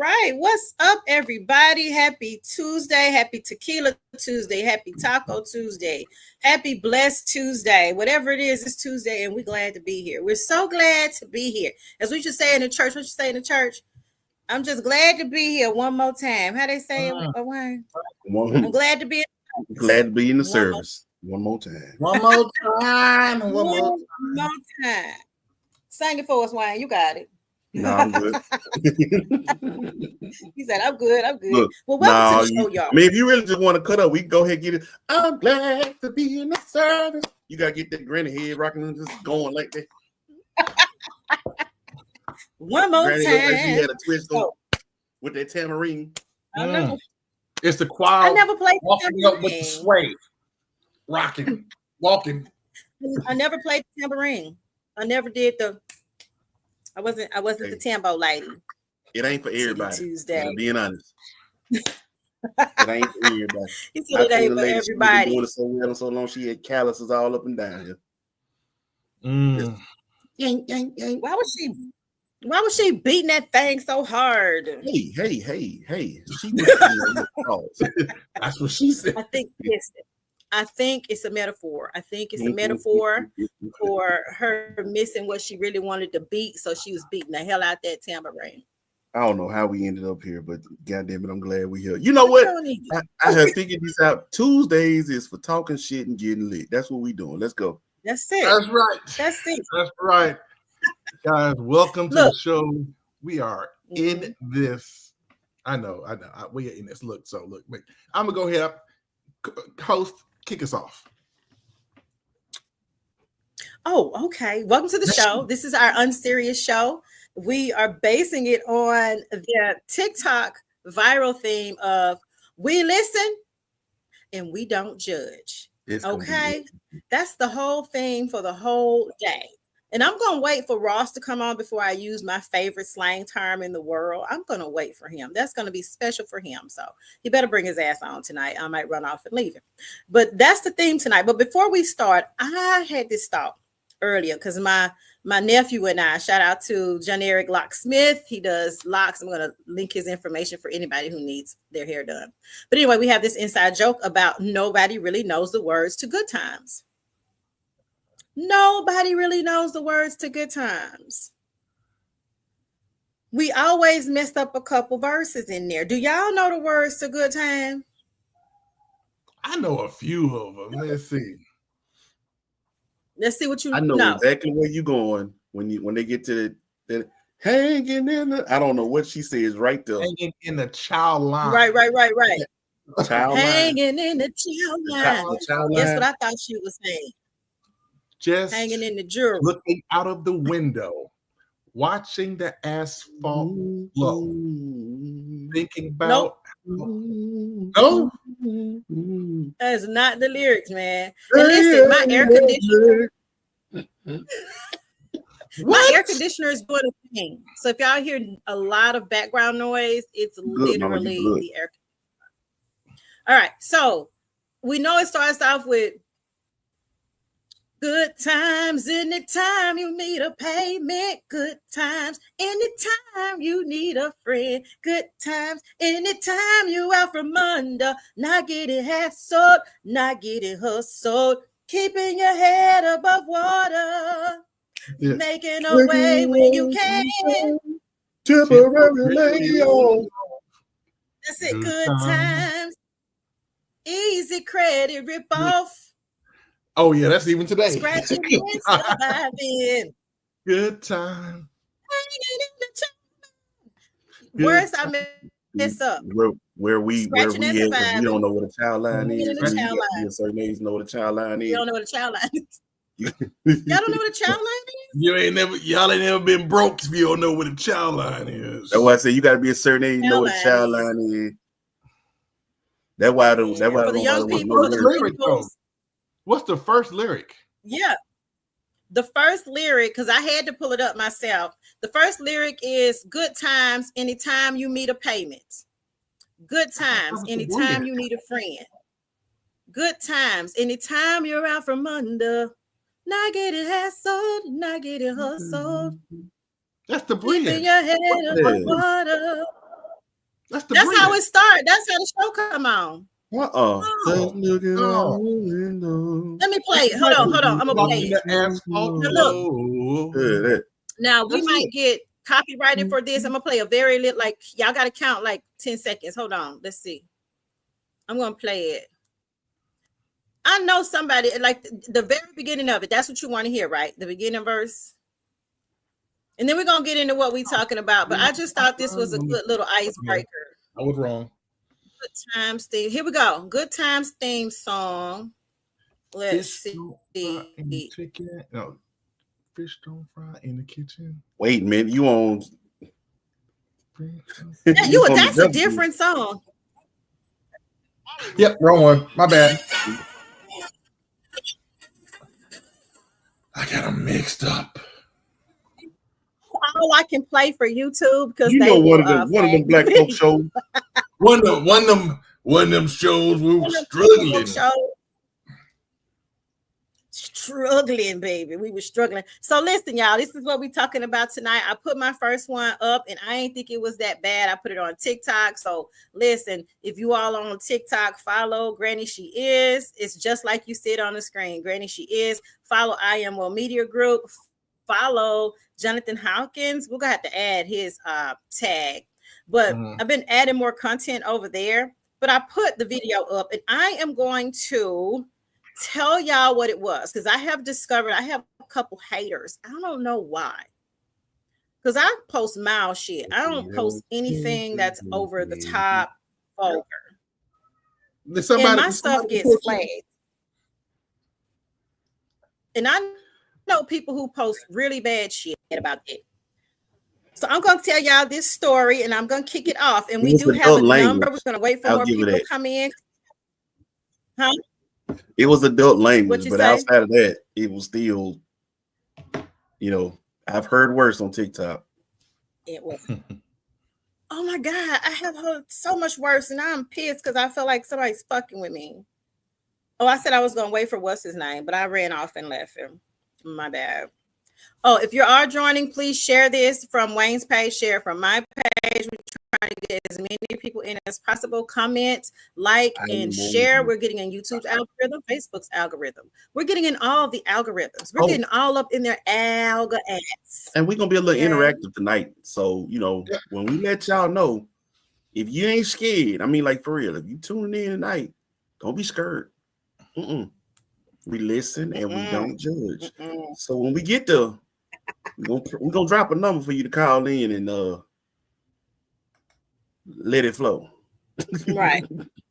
right. What's up, everybody? Happy Tuesday. Happy Tequila Tuesday. Happy Taco Tuesday. Happy Blessed Tuesday. Whatever it is, it's Tuesday, and we're glad to be here. We're so glad to be here. As we should say in the church, what you say in the church? I'm just glad to be here one more time. How they say it, Wayne? I'm glad to be in the service. One more time. One more time. One more time. Sing it for us, Wayne. You got it. No, I'm good. He said, I'm good. Look, well, welcome to the show, y'all. I mean, if you really just want to cut up, we can go ahead and get it. I'm glad to be in the service. You got to get that granny head rocking and just going like that. One more granny time. Like she had a twist with that tambourine. It's the choir. I never played walking up with the sway. Rocking, walking. I never played the tambourine. I never did I wasn't the tambo lady. It ain't for everybody. Tuesday. Being honest. It ain't for everybody. He said it ain't for everybody. Doing it so well and so long, she had calluses all up and down here. Why was she beating that thing so hard? Hey. She was That's what she said. I think it's a metaphor. I think it's a metaphor for her missing what she really wanted to beat. So she was beating the hell out that tambourine. I don't know how we ended up here, but goddamn it, I'm glad we're here. You know what? I have figured this out. Tuesdays is for talking shit and getting lit. That's what we doing. Let's go. That's it. That's right. That's it. That's right. Guys, welcome to the show. We are in this. I know. We are in this. Look, I'm going to go ahead. Host, kick us off. Oh, okay. Welcome to the show. This is our unserious show. We are basing it on the TikTok viral theme of we listen and we don't judge. Okay. That's the whole theme for the whole day. And I'm going to wait for Ross to come on before I use my favorite slang term in the world. I'm going to wait for him. That's going to be special for him. So he better bring his ass on tonight. I might run off and leave him. But that's the theme tonight. But before we start, I had this thought earlier because my nephew and I, shout out to John Eric Locksmith. He does locks. I'm going to link his information for anybody who needs their hair done. But anyway, we have this inside joke about nobody really knows the words to Good Times. Nobody really knows the words to Good Times. We always messed up a couple verses in there. Do y'all know the words to Good Time? I know a few of them. Let's see. Let's see what you know. I know exactly where you're going when they get to the hanging in the. I don't know what she says right there. Hanging in the child line. Right. Child hanging line. In the child line. That's what I thought she was saying. Just hanging in the jury, looking out of the window, watching the asphalt flow, thinking about. No, that's not the lyrics, man. And listen, my air conditioner. My air conditioner is doing a thing. So if y'all hear a lot of background noise, it's literally the air conditioner. All right, so we know it starts off with. Good times anytime you need a payment. Good times anytime you need a friend. Good times anytime you out from under. Not getting hassled, not getting hustled. Keeping your head above water. Yeah. Making a way when you can. Temporarily. That's it. Good times. Easy credit rip off. Oh, yeah, that's even today. Scratching and surviving. Good time. Words I mess up. Where we don't know what a child line is. A certain age know what a child line is. You don't know what a child line is. Y'all don't know what a child line is? Y'all ain't never been broke if you don't know what a child line is. That's why I say you got to be a certain age to know what a child line is. That's why for the young people. What's the first lyric? Yeah. The first lyric, because I had to pull it up myself. The first lyric is good times anytime you meet a payment. Good times anytime you need a friend. Good times anytime you're out from under. Not getting hassled, not getting hustled. That's the bridge. Keeping your head above water. That's how it started. That's how the show come on. Just looking out the window. Let me play it. Hold on. I'm gonna play it. Asphalt. Look. Now we might get copyrighted for this. I'm gonna play a very little, like y'all gotta count like 10 seconds. Hold on. Let's see. I'm gonna play it. I know somebody like the very beginning of it. That's what you want to hear, right? The beginning verse. And then we're gonna get into what we're talking about. But I just thought this was a good little icebreaker. I was wrong. Good times theme. Here we go. Good times theme song. Let's see. No, fish don't fry in the kitchen. Wait a minute, you on? That's a different song. Yep, wrong one. My bad. I got them mixed up. All I can play for YouTube because one of them black folk shows. one of them shows we were struggling. Struggling, baby. We were struggling. So listen, y'all, this is what we're talking about tonight. I put my first one up and I ain't think it was that bad. I put it on TikTok. So listen, if you all on TikTok, follow Grannee She Is. It's just like you see it on the screen. Grannee She Is. Follow I Am Well Media Group. Follow Jonathan Hawkins. We're gonna have to add his tag. But I've been adding more content over there. But I put the video up and I am going to tell y'all what it was because I have discovered I have a couple haters. I don't know why. Because I post mild shit. I don't post anything that's over the top vulgar. And my stuff gets flagged. And I know people who post really bad shit about it. So I'm going to tell y'all this story and I'm going to kick it off. And we do have a number. We're going to wait for more people to come in. Huh? It was adult language, but outside of that, it was still, I've heard worse on TikTok. It was. Oh my God, I have heard so much worse, and I'm pissed because I feel like somebody's fucking with me. Oh, I said I was gonna wait for what's his name, but I ran off and left him. My bad. Oh, if you are joining, please share this from Wayne's page, share from my page. We're trying to get as many people in as possible. Comment, like, and share. We're getting in YouTube's algorithm, Facebook's algorithm. We're getting in all the algorithms. We're getting all up in their alga ads. And we're gonna be a little interactive tonight. So, when we let y'all know, if you ain't scared, I mean, like for real, if you tuning in tonight, don't be scared. We listen and we don't judge. So when we get there, we're gonna drop a number for you to call in and let it flow. Right.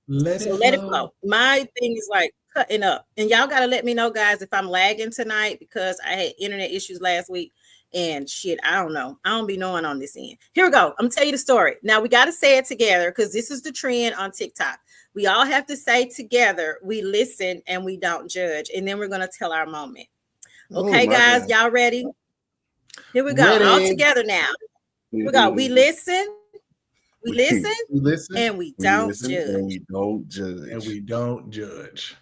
Let it flow. My thing is like cutting up. And y'all gotta let me know, guys, if I'm lagging tonight because I had internet issues last week. And shit, I don't know. I don't be knowing on this end. Here we go. I'm gonna tell you the story. Now we got to say it together because this is the trend on TikTok. We all have to say together, we listen and we don't judge. And then we're gonna tell our moment. Okay, guys, y'all ready? Here we go. Ready. All together now. Here we go. We listen. We listen. And we don't judge. And we don't judge. And we don't judge.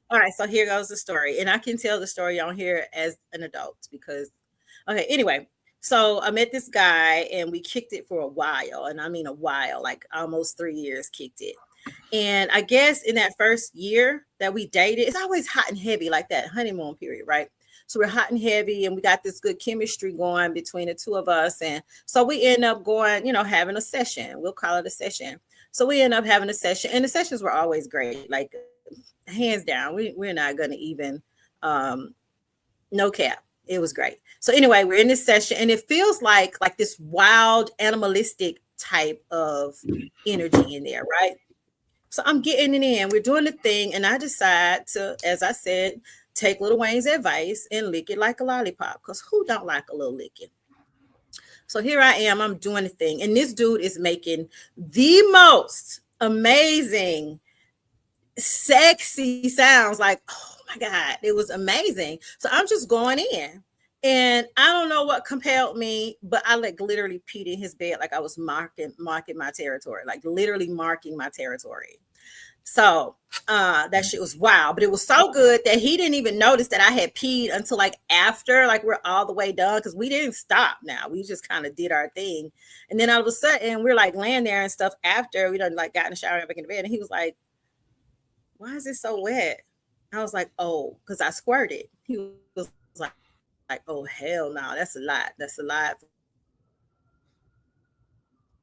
All right, so here goes the story. And I can tell the story on here as an adult because, okay, anyway. So I met this guy and we kicked it for a while. And I mean a while, like almost 3 years kicked it. And I guess in that first year that we dated, it's always hot and heavy like that honeymoon period, right? So we're hot and heavy and we got this good chemistry going between the two of us. And so we end up going, having a session. We'll call it a session. So we end up having a session and the sessions were always great. Like hands down, we're not going to even, no cap. It was great. So anyway, we're in this session and it feels like this wild animalistic type of energy in there, right? So I'm getting it in. We're doing the thing and I decide to, as I said, take Lil Wayne's advice and lick it like a lollipop because who don't like a little licking? So here I am. I'm doing the thing. And this dude is making the most amazing, sexy sounds like, oh my God, it was amazing. So I'm just going in. And I don't know what compelled me, but I literally peed in his bed like I was marking my territory, like literally marking my territory. So that shit was wild, but it was so good that he didn't even notice that I had peed until like after, like we're all the way done, because we didn't stop. Now we just kind of did our thing, and then all of a sudden we're like laying there and stuff after we done like got in the shower and back in the bed, and he was like, "Why is it so wet?" I was like, "Oh, because I squirted." He was like, "Oh hell no, that's a lot. That's a lot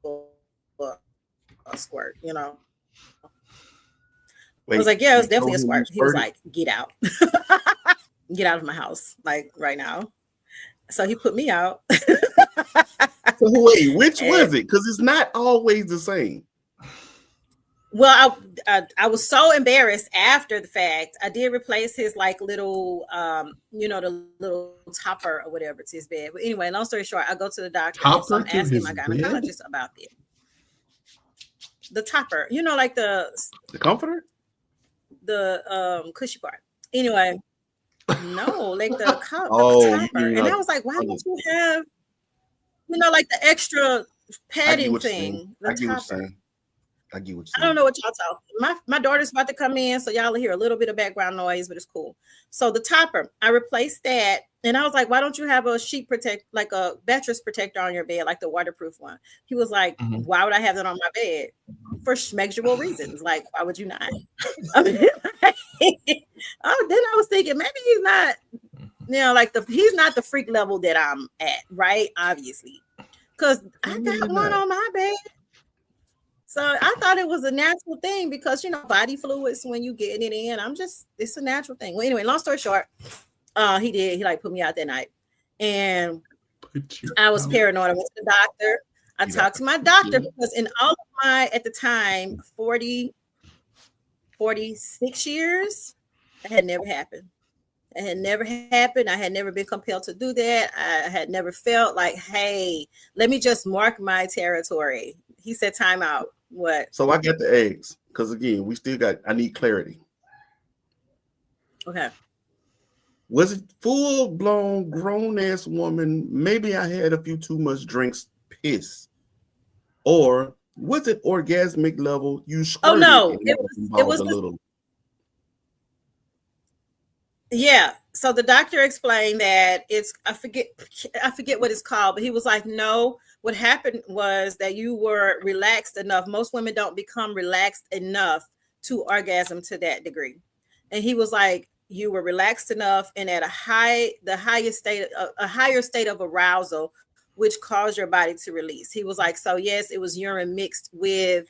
for a squirt," you know. I was Wait, like, "Yeah, it was you definitely a told him you squirt." He was squirted? like, "Get out." Get out of my house, like right now. So he put me out. So wait, which And was it? Because it's not always the same. well, I was so embarrassed after the fact. I did replace his like little the little topper or whatever to his bed. But anyway, long story short, I go to the doctor, and so Topper I'm to asking his my bed? gynecologist about it. The topper, like The comforter? the cushy part. Anyway, no, like the Oh, you topper. mean And I was like, why don't you have, like the extra I get padding what you're saying. thing, I the get what you're topper. saying. I get what I you're don't saying. know what y'all talk. My daughter's about to come in, so y'all will hear a little bit of background noise, but it's cool. So the topper, I replaced that, and I was like, "Why don't you have a sheet protect, like a mattress protector on your bed, like the waterproof one?" He was like, Mhm. "Why would I have that on my bed? For measurable reasons. Like, why would you not?" I mean, oh, then I was thinking maybe he's not, like he's not the freak level that I'm at, right? Obviously, because I Maybe got one not. on my bed. So I thought it was a natural thing because body fluids when you get it in. It's a natural thing. Well, anyway, long story short, he like put me out that night, and Put you I was out. paranoid. I went to the doctor. I You got talked to my doctor because in all of my at the time 46 years, that had never happened. It had never happened. I had never been compelled to do that. I had never felt like, hey, let me just mark my territory. He said, time out. What? So I got the eggs. Because again, I need clarity. Okay. Was it full blown grown ass woman? Maybe I had a few too much drinks, piss. Or was it orgasmic level? You Oh squirted no, and that was it involved was a little. yeah. So the doctor explained that I forget what it's called, but he was like, no, what happened was that you were relaxed enough. Most women don't become relaxed enough to orgasm to that degree. And he was like, you were relaxed enough and at the highest state, a higher state of arousal, which caused your body to release. He was like, so yes, it was urine mixed with,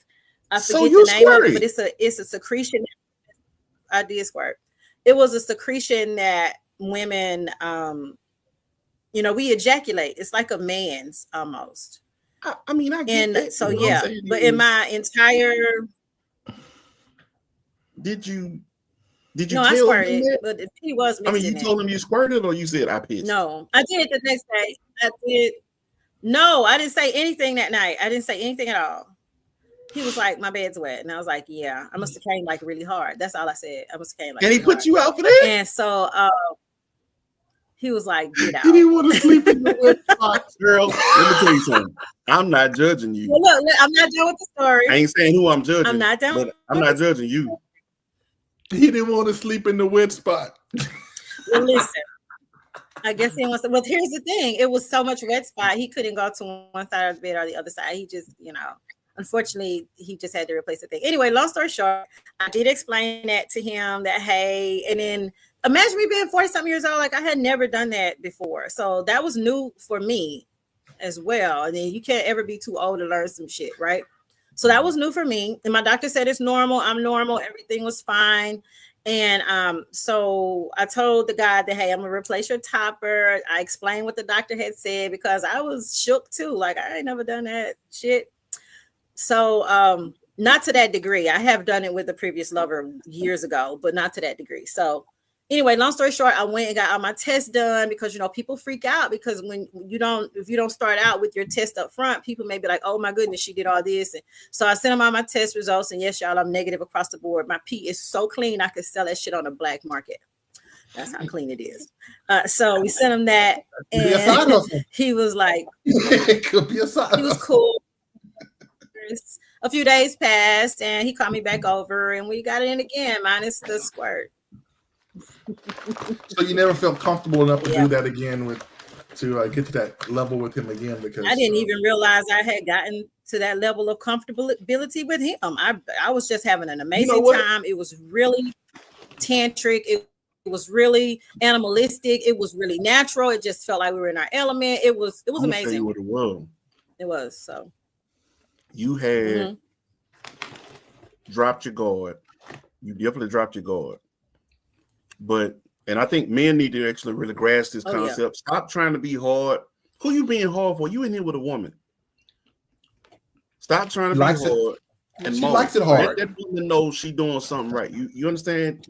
I So forget the you name of it, but squirted. it's a secretion. I did squirt. It was a secretion that women, we ejaculate. It's like a man's almost. I mean, I get And that. so, But what I'm yeah, saying but in is, my entire, did you did you no, I tell him squirted, that? but the pee was I mean, mixed you in it. told him you squirted, or you said I pissed. No, I did the next day. I did. No, I didn't say anything that night. I didn't say anything at all. He was like, my bed's wet. And I was like, yeah, I must have came like really hard. That's all I said. I must have came like And he really put hard. you out for that? And so he was like, get He out. didn't want to sleep in the wet spot. Girl, let me tell you something. I'm not judging you. Well, look, I'm not done with the story. I ain't saying who I'm I'm judging, not done. but I'm not judging you. He didn't want to sleep in the wet spot. Well, listen, I guess he wants to. Well, here's the thing: it was so much wet spot, he couldn't go to one side of the bed or the other side. He just, unfortunately, he just had to replace the thing. Anyway, long story short, I did explain that to him that hey, and then imagine me being 40-something years old, like I had never done that before, so that was new for me as well. And then you can't ever be too old to learn some shit, right? So that was new for me. And my doctor said it's normal. I'm normal. Everything was fine. And so I told the guy that, hey, I'm gonna replace your topper. I explained what the doctor had said because I was shook too. Like I ain't never done that shit. So not to that degree. I have done it with a previous lover years ago, but not to that degree. So anyway, long story short, I went and got all my tests done because people freak out because if you don't start out with your test up front, people may be like, oh my goodness, she did all this. And so I sent them all my test results, and yes, y'all, I'm negative across the board. My pee is so clean, I could sell that shit on the black market. That's how clean it is. So we sent him that, and he was like, It could be a side he was hustle. cool. a few days passed, and he called me back over, and we got it in again, minus the squirt. So you never felt comfortable enough to do that again to get to that level with him again, because I didn't even realize I had gotten to that level of comfortability with him. I was just having an amazing time. It was really tantric. It was really animalistic. It was really natural. It just felt like we were in our element. It was amazing. Tell you what it was. It was. So you had dropped your guard. You definitely dropped your guard. And I think men need to actually really grasp this concept. Yeah. Stop trying to be hard. Who you being hard for? You in here with a woman. Stop trying to be hard. And she likes it hard. Let that woman know she doing something right. You understand?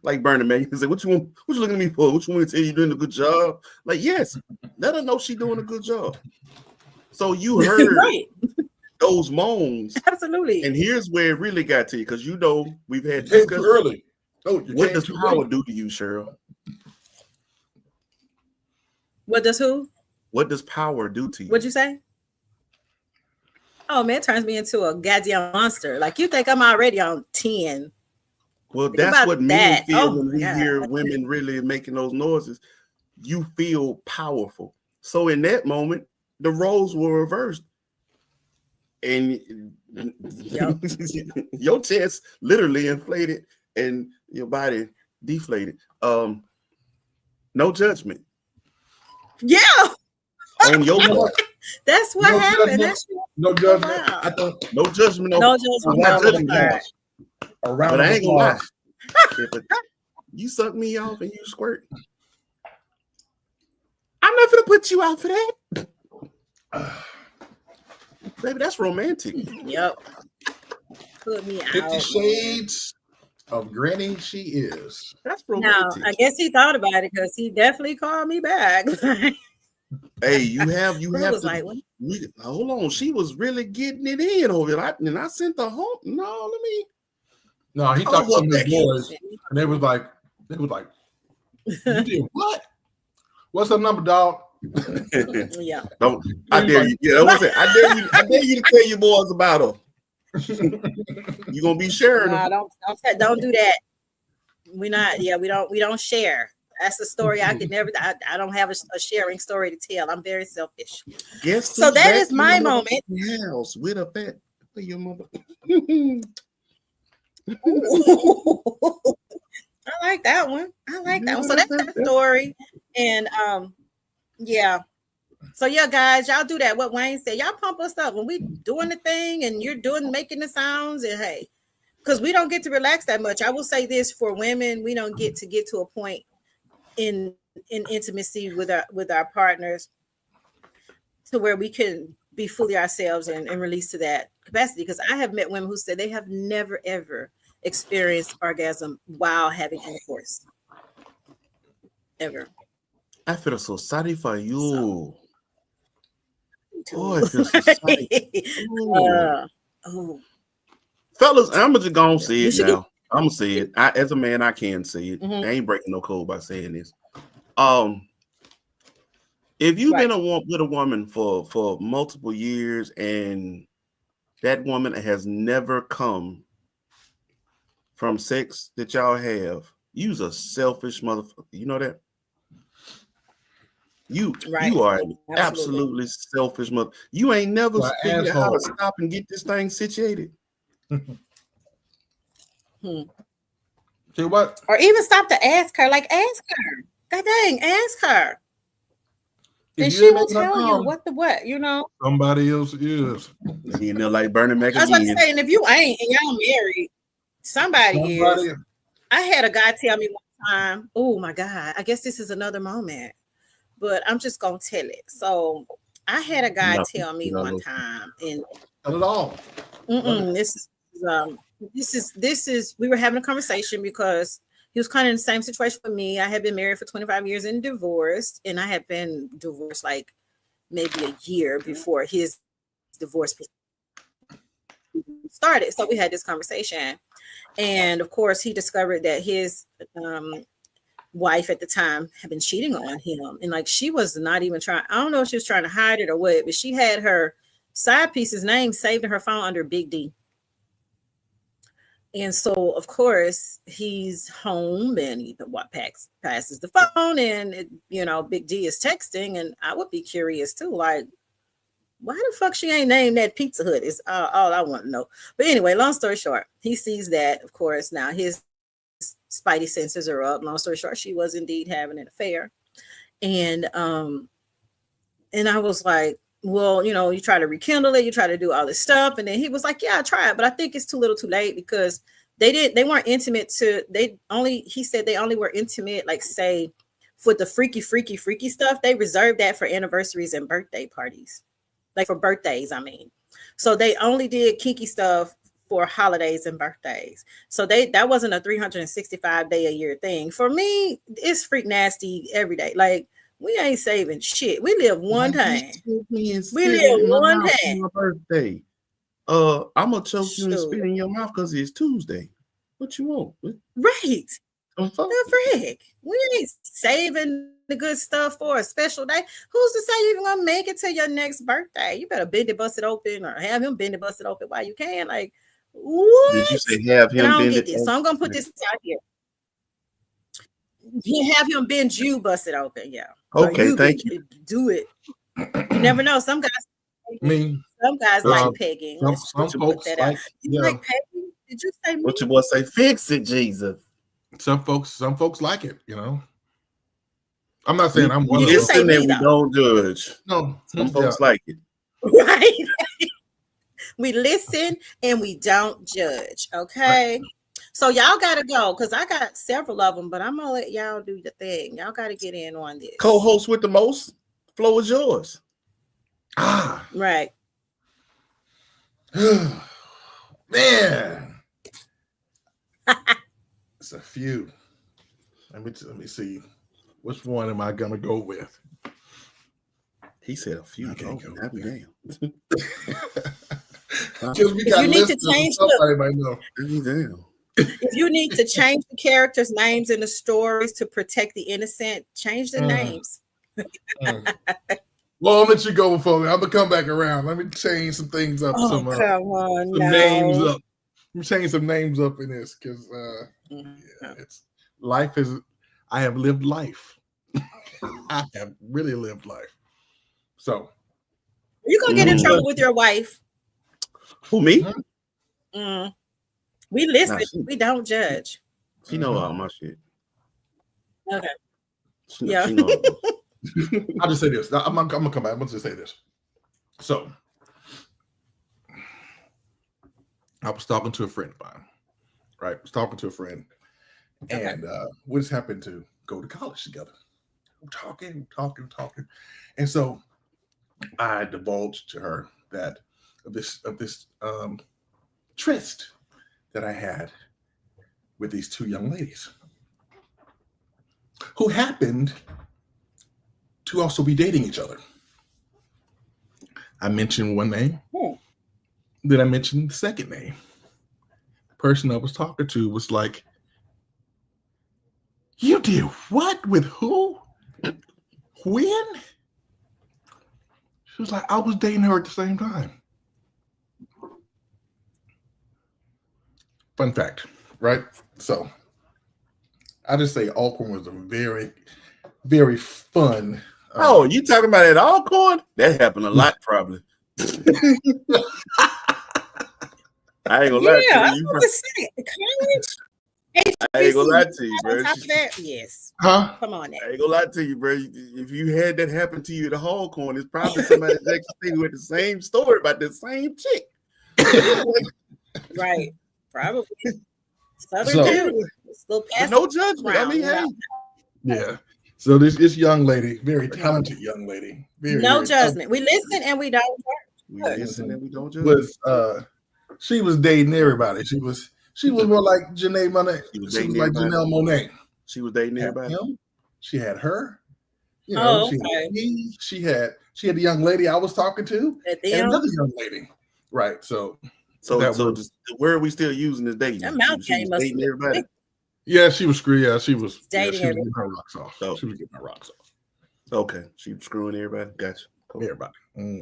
Like Bernie, man. You say, what you looking at me for? What you want me to tell you doing a good job? Like, yes, let her know she doing a good job. So you heard those moans. Absolutely. And here's where it really got to you, because we've had discussion early. What does power do to you, Cheryl? What does who? What does power do to you? What'd you say? Oh man, it turns me into a goddamn monster. Like, you think I'm already on 10. Well, that's what men feel when we hear women really making those noises. You feel powerful. So in that moment, the roles were reversed. And your chest literally inflated and your body deflated. No judgment. Yeah. On your part. That's what happened. No judgment. Wow. No judgment. No judgment. Around but I ain't gonna lie. You suck me off and you squirt. I'm not gonna put you out for that. Baby, that's romantic. Yep. Put me 50 out. Shades of Grannee she is. That's romantic. Now, I guess he thought about it, because he definitely called me back. Hey, you have to. Like, hold on, she was really getting it in over it. And I sent her home. No, he talked to his boys, and they was like, you did what? What's her number, dog? Yeah. I dare you. Yeah, I dare you to tell your boys about her. You gonna be sharing? Nah, don't do that. We don't share. That's a story I could never. I don't have a sharing story to tell. I'm very selfish. So that is my moment. House with a pet for your mother. I like that one. So that's that story. And yeah. So yeah, guys, y'all do that. What Wayne said, y'all pump us up when we doing the thing and you're making the sounds, and hey, because we don't get to relax that much. I will say this, for women, we don't get to a point in intimacy with our partners to where we can be fully ourselves and release to that capacity. Because I have met women who said they have never ever experienced orgasm while having intercourse, ever. I feel so sorry for you. I feel so sorry. Fellas, I'm just gonna say it now. I'm gonna say it. As a man, I can say it. I ain't breaking no code by saying this. If you've been with a woman for multiple years and that woman has never come from sex that y'all have, you's a selfish motherfucker. You know that? You are an absolutely selfish mother. You ain't never figured out how to stop and get this thing situated. See what? Or even stop to ask her. Like, ask her. God dang, ask her. And she will tell you what. Somebody else is. You know, like Bernie Mac. I was about to say, and if you ain't and y'all married, somebody is. I had a guy tell me one time, oh my God, I guess this is another moment, but I'm just gonna tell it. So I had a guy tell me one time, and not at all. This is we were having a conversation because he was kind of in the same situation with me. I had been married for 25 years and divorced, and I had been divorced like maybe a year before his divorce started. So we had this conversation, and of course he discovered that his wife at the time had been cheating on him, and like she was not even trying. I don't know if she was trying to hide it or what, but she had her side piece's name saved in her phone under Big D. And so, of course, he's home and he passes the phone, and Big D is texting, and I would be curious too, like, why the fuck she ain't named that Pizza Hut is all I want to know. But anyway, long story short, he sees that, of course, now his spidey senses are up. Long story short, she was indeed having an affair. And I was like, well, you try to rekindle it, you try to do all this stuff. And then he was like, yeah, I tried, but I think it's too little too late, because they weren't intimate he said they only were intimate, like, say, for the freaky stuff. They reserved that for anniversaries and birthday parties, like for birthdays, I mean. So they only did kinky stuff for holidays and birthdays. So that wasn't a 365-day a year thing. For me, it's freak nasty every day. Like, we ain't saving shit. We live one time. We live one time. My birthday. I'm gonna choke you and spit in your mouth because it's Tuesday. What you want? Right. The frick. We ain't saving the good stuff for a special day. Who's to say you're even gonna make it to your next birthday? You better bend it, bust it open, or have him bend it, bust it open while you can. Like, what? Did you say have him bend it? So I'm gonna put this out here. You have him bend you, bust it open, yeah. Okay, thank you. Do it. You never know. Some guys. Some guys like pegging. Some folks like. You like pegging? Did you say me? What you boy say? Fix it, Jesus. Some folks like it. I'm not saying I'm one of them. Listen, and we don't judge. No, some folks like it. Right. We listen and we don't judge. Okay. Right. So y'all gotta go, because I got several of them, but I'm gonna let y'all do the thing. Y'all gotta get in on this. Co-host with the most. Flow is yours. Right. Man. It's a few. Let me see. Which one am I gonna go with? He said a few. Okay, damn. Because we got you need to change Damn. If you need to change the characters' names in the stories to protect the innocent, change the names. Well, I'll let you go before me. I'm gonna come back around. Let me change some things up. Some names up. Let me change some names up in this, because it's life is. I have lived life. I have really lived life. So you're gonna get in trouble with your wife. Who, me? We listen. We don't judge. She know all my shit. Okay. She know I'll just say this. I'm gonna come back. I'm gonna just say this. So I was talking to a friend of mine. Right? I was talking to a friend, and we just happened to go to college together. We're talking. And so I divulged to her that of this tryst that I had with these two young ladies who happened to also be dating each other. I mentioned one name. Then I mentioned the second name. The person I was talking to was like, "You did what? With who? When?" She was like, "I was dating her at the same time." Fun fact, right? So I just say Alcorn was a very, very fun. You talking about at Alcorn? That happened a lot, probably. I ain't gonna lie to you. I ain't gonna lie to you, bro. Yes. Huh? Come on now. I ain't gonna lie to you, bro. If you had that happen to you at the Alcorn, it's probably somebody that actually with the same story about the same chick. Right. Probably. No judgment. I mean, hey. Yeah. So this young lady, very talented young lady. Very judgment. We listen and we don't judge. We listen and we don't judge. She was dating everybody. She was more like Janelle Monáe. She was like Janelle Monáe. She was dating everybody. She had her. She had me. She had the young lady I was talking to, and another young lady. Right. So the word we still using is dating. That mouth game must dating everybody. Yeah, she was screwed. Yeah, she was dating. She was getting her rocks off. Oh. She was getting her rocks off. Okay, she was screwing everybody. Gotcha. Cool. Everybody.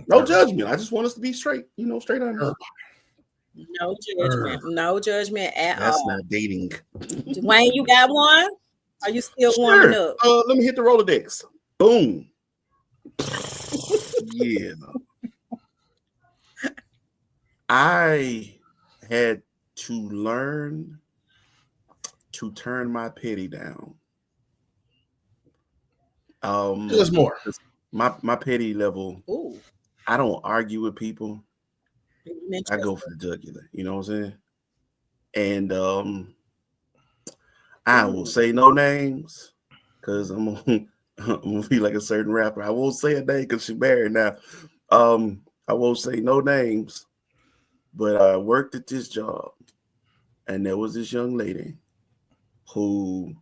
No judgment. I just want us to be straight, straight on. No judgment. No judgment at That's all. not dating. Dwayne, you got one? Are you still warming up? Let me hit the Rolodex. Boom. Yeah. I had to learn to turn my petty down. There's more. My petty level. Ooh. I don't argue with people. I go for the jugular. You know what I'm saying? And I will say no names because I'm gonna be like a certain rapper. I won't say a name because she's married now. I won't say no names, but I worked at this job, and there was this young lady who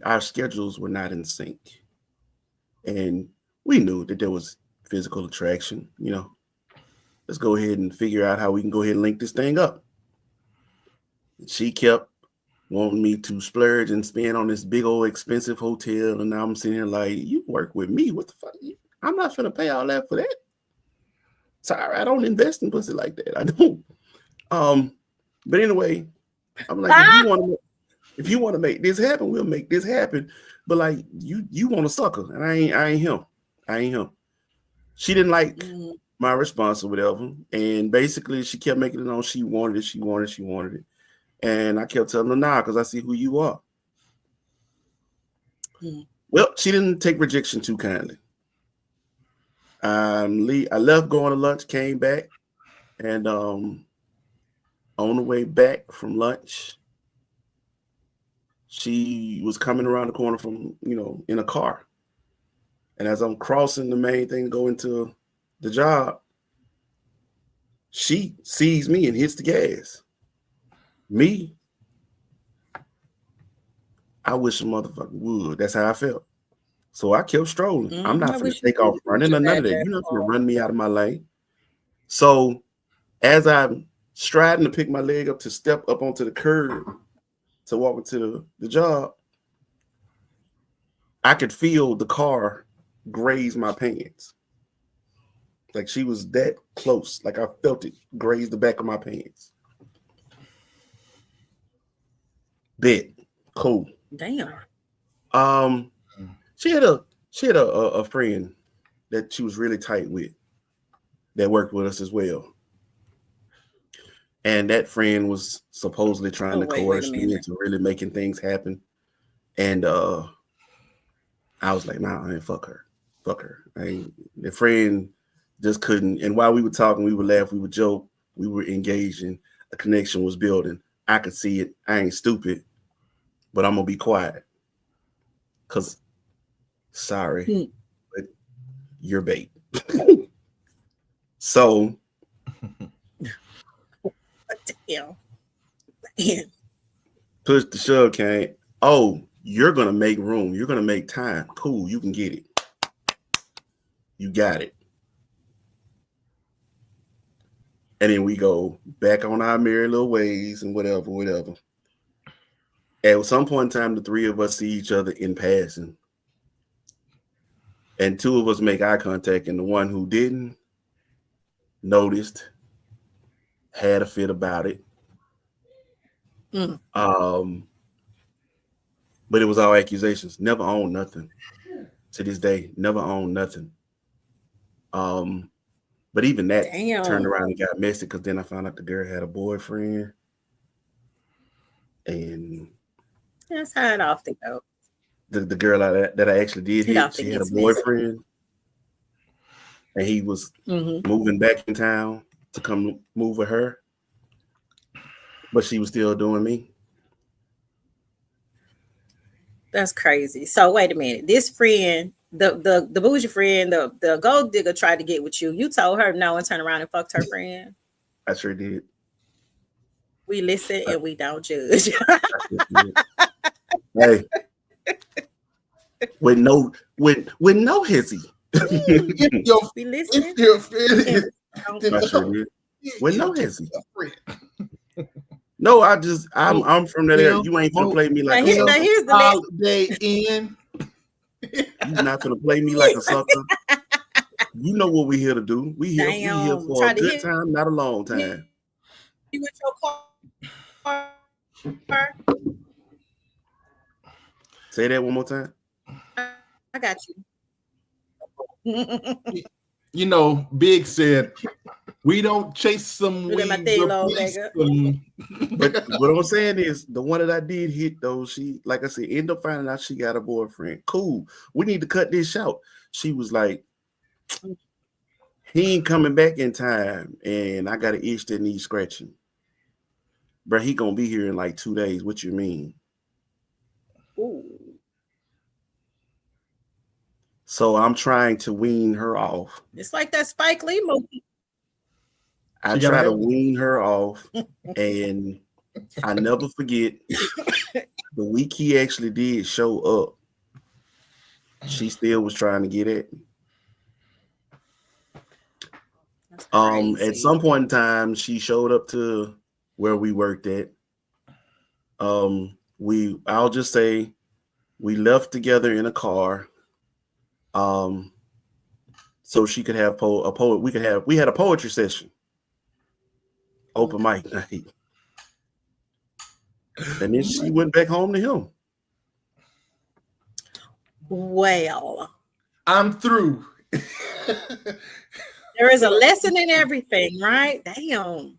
our schedules were not in sync, and we knew that there was physical attraction. Let's go ahead and figure out how we can go ahead and link this thing up. She kept wanting me to splurge and spend on this big old expensive hotel, and now I'm sitting here like, you work with me? What the fuck? I'm not finna pay all that for that. Sorry, I don't invest in pussy like that. I don't. But anyway, I'm like, if you want to make this happen, we'll make this happen. But like, you want a sucker, and I ain't him. She didn't like my response or whatever, and basically she kept making it known she wanted it. And I kept telling her, nah, because I see who you are. Well, she didn't take rejection too kindly. I left going to lunch, came back, and on the way back from lunch, she was coming around the corner from, in a car. And as I'm crossing the main thing to go into the job, she sees me and hits the gas. Me, I wish a motherfucker would. That's how I felt. So I kept strolling. I'm not going to take off running or none of that. You're not going to run me out of my lane. So as I'm striding to pick my leg up to step up onto the curb to walk into the job, I could feel the car graze my pants. Like she was that close. Like I felt it graze the back of my pants. Bet. Cool. Damn. She had a friend that she was really tight with that worked with us as well. And that friend was supposedly trying to coerce me into really making things happen. And I was like, nah, I ain't fuck her. The friend just couldn't. And while we were talking, we would laugh, we would joke, we were engaging, a connection was building. I could see it. I ain't stupid, but I'm gonna be quiet. Cause sorry, but you're bait. So damn. Push the shove came. Oh, you're gonna make room. You're gonna make time. Cool, you can get it. You got it. And then we go back on our merry little ways and whatever. At some point in time, the three of us see each other in passing. And two of us make eye contact, and the one who didn't noticed, had a fit about it. But it was all accusations. Never owned nothing. To this day, never owned nothing. But even that turned around and got messy because then I found out the girl had a boyfriend. And that's how it often goes. The girl that I actually did hit, she had a boyfriend. And he was moving back in town to come move with her. But she was still doing me. That's crazy. So wait a minute. This friend, the bougie friend, the gold digger tried to get with you. You told her no and turned around and fucked her friend. I sure did. We listen and we don't judge. Hey, with no hissy. We listen. With no hissy. No, I'm from that area. You ain't gonna play me like here's the Holiday Inn. You're not gonna play me like a sucker. You know what we're here to do. We here for a good time, not a long time. You with your car? Say that one more time. I got you. You know, Big said, we don't chase them. We replace them. But what I'm saying is, the one that I did hit, though, she, like I said, ended up finding out she got a boyfriend. Cool. We need to cut this out. She was like, he ain't coming back in time, and I got an itch that needs scratching. Bro, he gonna be here in like 2 days. What you mean? Ooh. So I'm trying to wean her off. It's like that Spike Lee movie. I try to wean her off, and I never forget the week he actually did show up. She still was trying to get at me. At some point in time, she showed up to where we worked at. I'll just say we left together in a car. So she could have a poet. We had a poetry session. Open mic night. And then she went back home to him. Well, I'm through. There is a lesson in everything, right? Damn.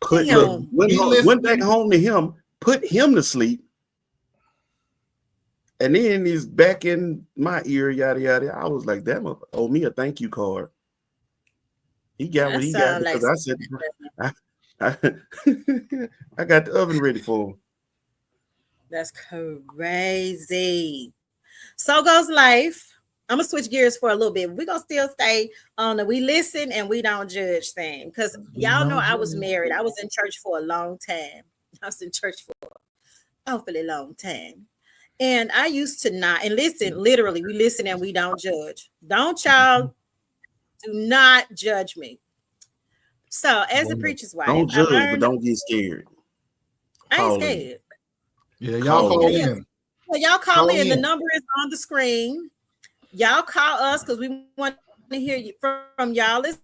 Went back home to him, put him to sleep. And then he's back in my ear, yada, yada. I was like, that motherfucker owe me a thank you card. He got what he got because I said, I got the oven ready for him. That's crazy. So goes life. I'm going to switch gears for a little bit. We're going to still stay on the we listen and we don't judge thing. Because y'all know I was married. I was in church for a long time. I was in church for an awfully long time. And I used to not, and listen, literally, we listen and we don't judge. Don't y'all, do not judge me. So, as a preacher's wife, don't judge, but don't get scared. I ain't scared. Yeah, y'all call in. Well, y'all call in. The number is on the screen. Y'all call us because we want to hear from y'all as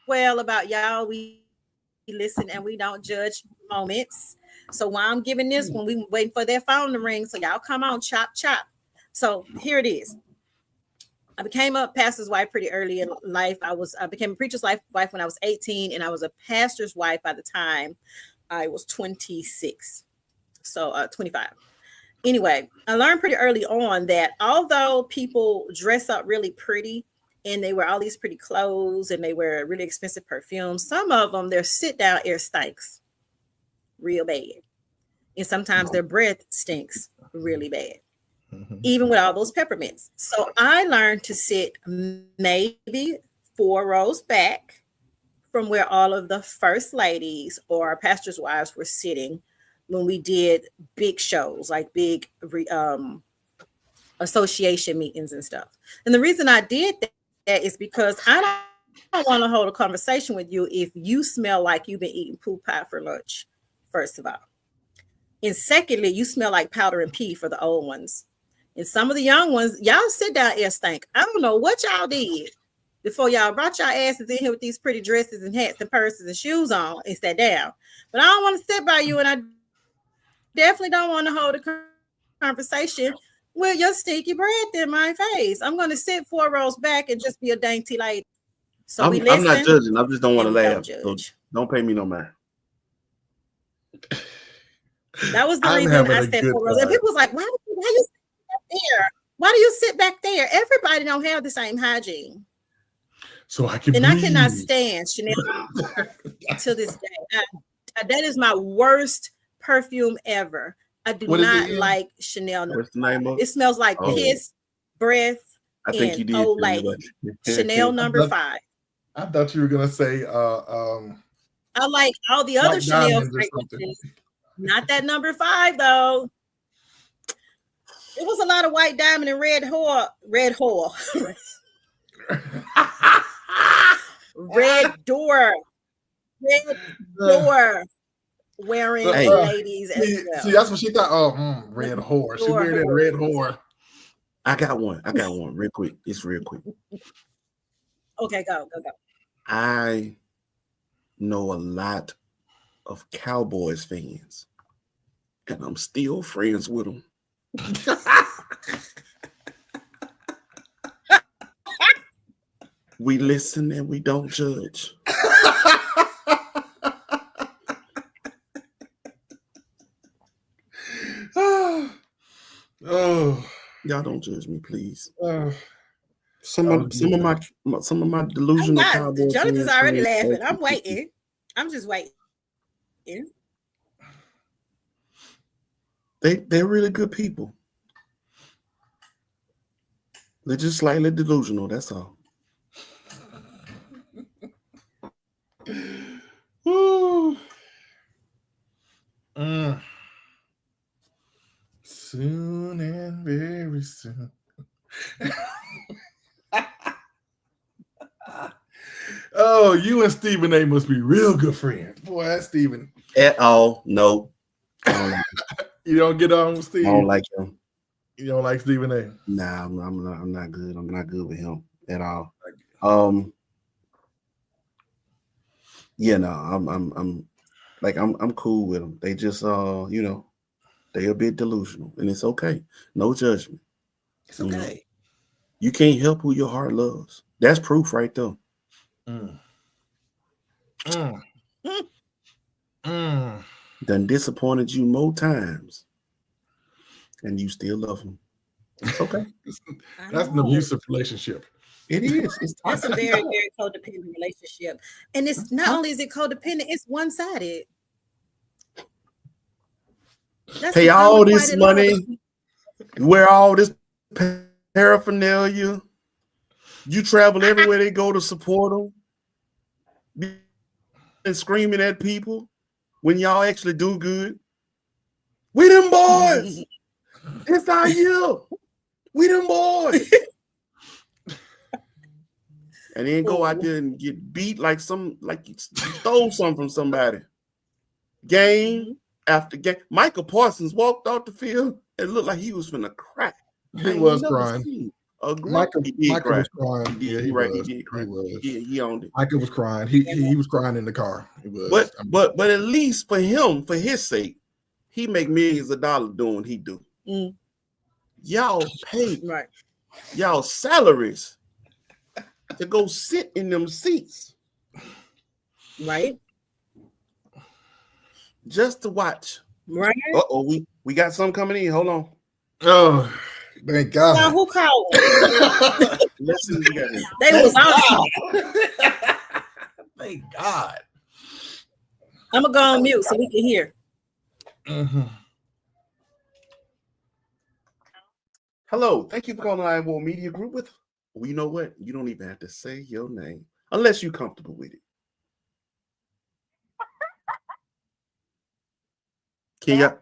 well about y'all. We listen and we don't judge moments. So while I'm giving this one, we waiting for their phone to ring. So y'all come on, chop. So here it is. I became a pastor's wife pretty early in life. I became a preacher's wife when I was 18, and I was a pastor's wife by the time I was 26. So 25. Anyway, I learned pretty early on that although people dress up really pretty and they wear all these pretty clothes and they wear really expensive perfumes, some of them, their sit-down air stinks real bad. And sometimes their breath stinks really bad, even with all those peppermints. So I learned to sit maybe 4 rows back from where all of the first ladies or pastors' wives were sitting when we did big shows, like big association meetings and stuff. And the reason I did that is because I don't want to hold a conversation with you if you smell like you've been eating poop pie for lunch, first of all. And secondly, you smell like powder and pee for the old ones. And some of the young ones, y'all sit down air stink. I don't know what y'all did before y'all brought y'all asses in here with these pretty dresses and hats and purses and shoes on and sat down. But I don't want to sit by you, and I definitely don't want to hold a conversation with your stinky breath in my face. I'm going to sit 4 rows back and just be a dainty lady. So I'm not judging. I just don't want to laugh. So don't pay me no mind. That was the reason I said 4 rows. And people was like, why you sit back there? Why do you sit back there? Everybody don't have the same hygiene. So I can and breathe. I cannot stand Chanel to this day. That is my worst perfume ever. I do not like Chanel. What's the name of it? It smells like piss, breath, I think you did. Old lady. Chanel number 5. I thought you were gonna say I like all the other Chanel fragrances. Not that number 5 though. It was a lot of white diamond and red whore. Red door wearing ladies as well. See, that's what she thought. Oh, red whore. She wearing that red whore. I got one. Real quick. It's real quick. Okay, go. I know a lot of Cowboys fans, and I'm still friends with them. We listen and we don't judge. Oh, Y'all don't judge me, please. oh. Some of my I'm delusional not. Cowboy Jonathan's fans. already laughing. I'm waiting. I'm just waiting. They're really good people. They're just slightly delusional. That's all. Mm. Soon and very soon. Oh, you and Stephen A must be real good friends. Boy, that's Stephen. At all. No. You don't get on with Steve. I don't like him. You don't like Stephen A? Nah, I'm not good. I'm not good with him at all. Yeah, no, I'm cool with them. They just they a bit delusional, and it's okay. No judgment. It's okay. You can't help who your heart loves. That's proof right there. Done disappointed you more times, and you still love him. It's okay. That's an abusive relationship. It is. That's a very, very codependent relationship. And it's not only is it codependent, it's one-sided. Pay all this money, wear all this paraphernalia. You travel everywhere they go to support them. And screaming at people when y'all actually do good. We them boys. It's our year. We them boys. And then go out there and get beat like you stole something from somebody. Game after game. Michael Parsons walked off the field and looked like he was finna crack. He was crying. Michael was crying. He did cry. He owned it. Michael was crying. He was crying in the car. He was. But at least for him, for his sake, he make millions of dollars doing what he do. Y'all pay y'all salaries to go sit in them seats, right? Just to watch. Right. We got some coming in. Hold on. Oh, thank God. Now who called? Let's see what we got here. They was on. Thank God. I'm gonna go on mute so we can hear. Hello, thank you for calling Iowa Media Group with. Well, you know what? You don't even have to say your name unless you're comfortable with it. Can you?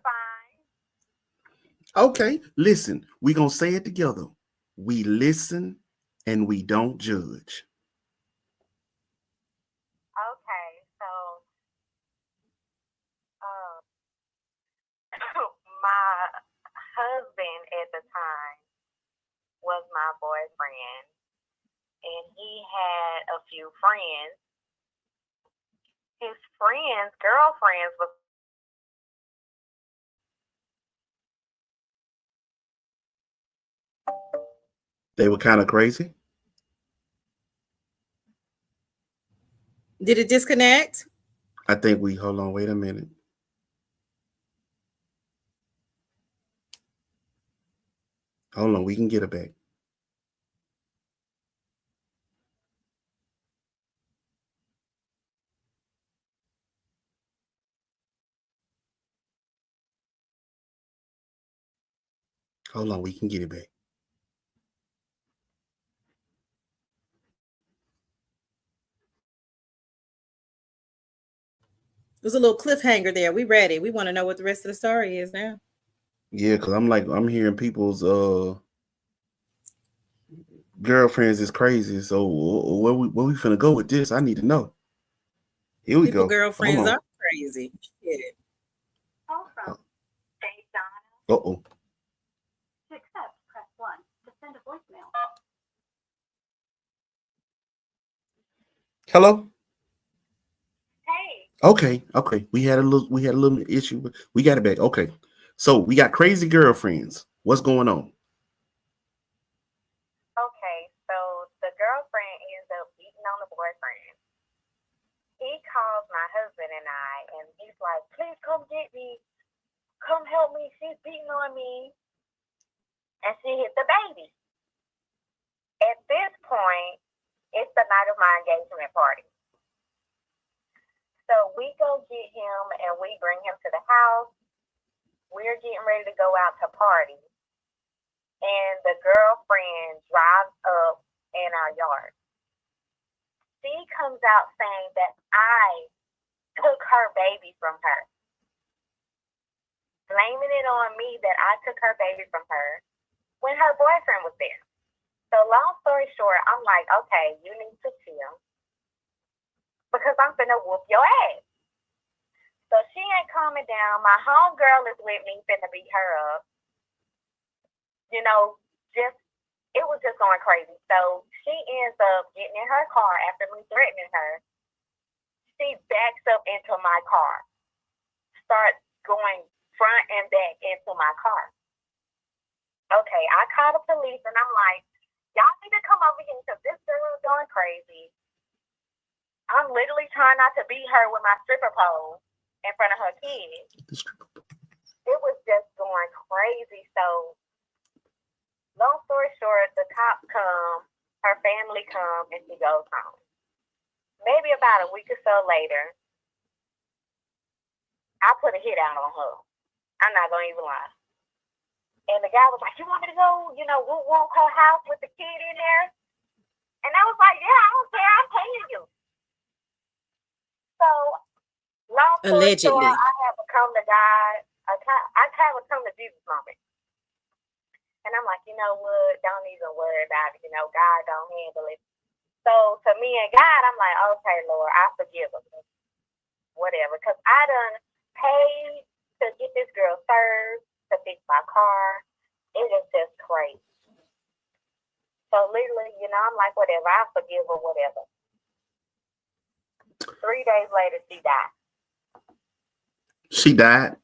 Okay, listen. We're gonna say it together. We listen and we don't judge. Okay, so my husband at the time was my boyfriend, and he had a few friends. His friends, girlfriends, was They were kind of crazy. Did it disconnect? I think hold on, wait a minute. Hold on, we can get it back. Hold on, we can get it back. There's a little cliffhanger there. We ready. We want to know what the rest of the story is now. Yeah, because I'm hearing people's girlfriends is crazy. So where we finna go with this? I need to know. Here we go. Girlfriends are crazy. Yeah. from Dave Donna. Uh-oh. To accept, press 1. To Hello. Hey, Okay. We had a little issue, but we got it back. Okay. So we got crazy girlfriends. What's going on? okay, so the girlfriend ends up beating on the boyfriend. He calls my husband and I, and he's like, please come get me. Come help me. She's beating on me. And she hit the baby. At this point, it's the night of my engagement party. So we go get him and we bring him to the house. We're getting ready to go out to party. And the girlfriend drives up in our yard. She comes out saying that I took her baby from her, blaming it on me that I took her baby from her when her boyfriend was there. So long story short, I'm like, okay, you need to chill because I'm finna whoop your ass. So she ain't calming down. My homegirl is with me, finna beat her up. You know, it was just going crazy. So she ends up getting in her car after me threatening her. She backs up into my car, starts going front and back into my car. Okay, I call the police and I'm like, y'all need to come over here because this girl is going crazy. I'm literally trying not to beat her with my stripper pole in front of her kids. It was just going crazy. So, long story short, the cops come, her family come, and she goes home. Maybe about a week or so later, I put a hit out on her. I'm not going to even lie. And the guy was like, you want me to go, whoop her house with the kid in there? And I was like, yeah, I don't care. I'm paying you. So, long story short, Allegedly. I have become the guy. I kind of become the Jesus moment. And I'm like, you know what? Don't even worry about it. God don't handle it. So to me and God, I'm like, okay, Lord, I forgive him. Whatever. Because I done paid to get this girl served, to fix my car. It is just crazy. So literally, I'm like, whatever. I forgive her, whatever. 3 days later, she died. She died.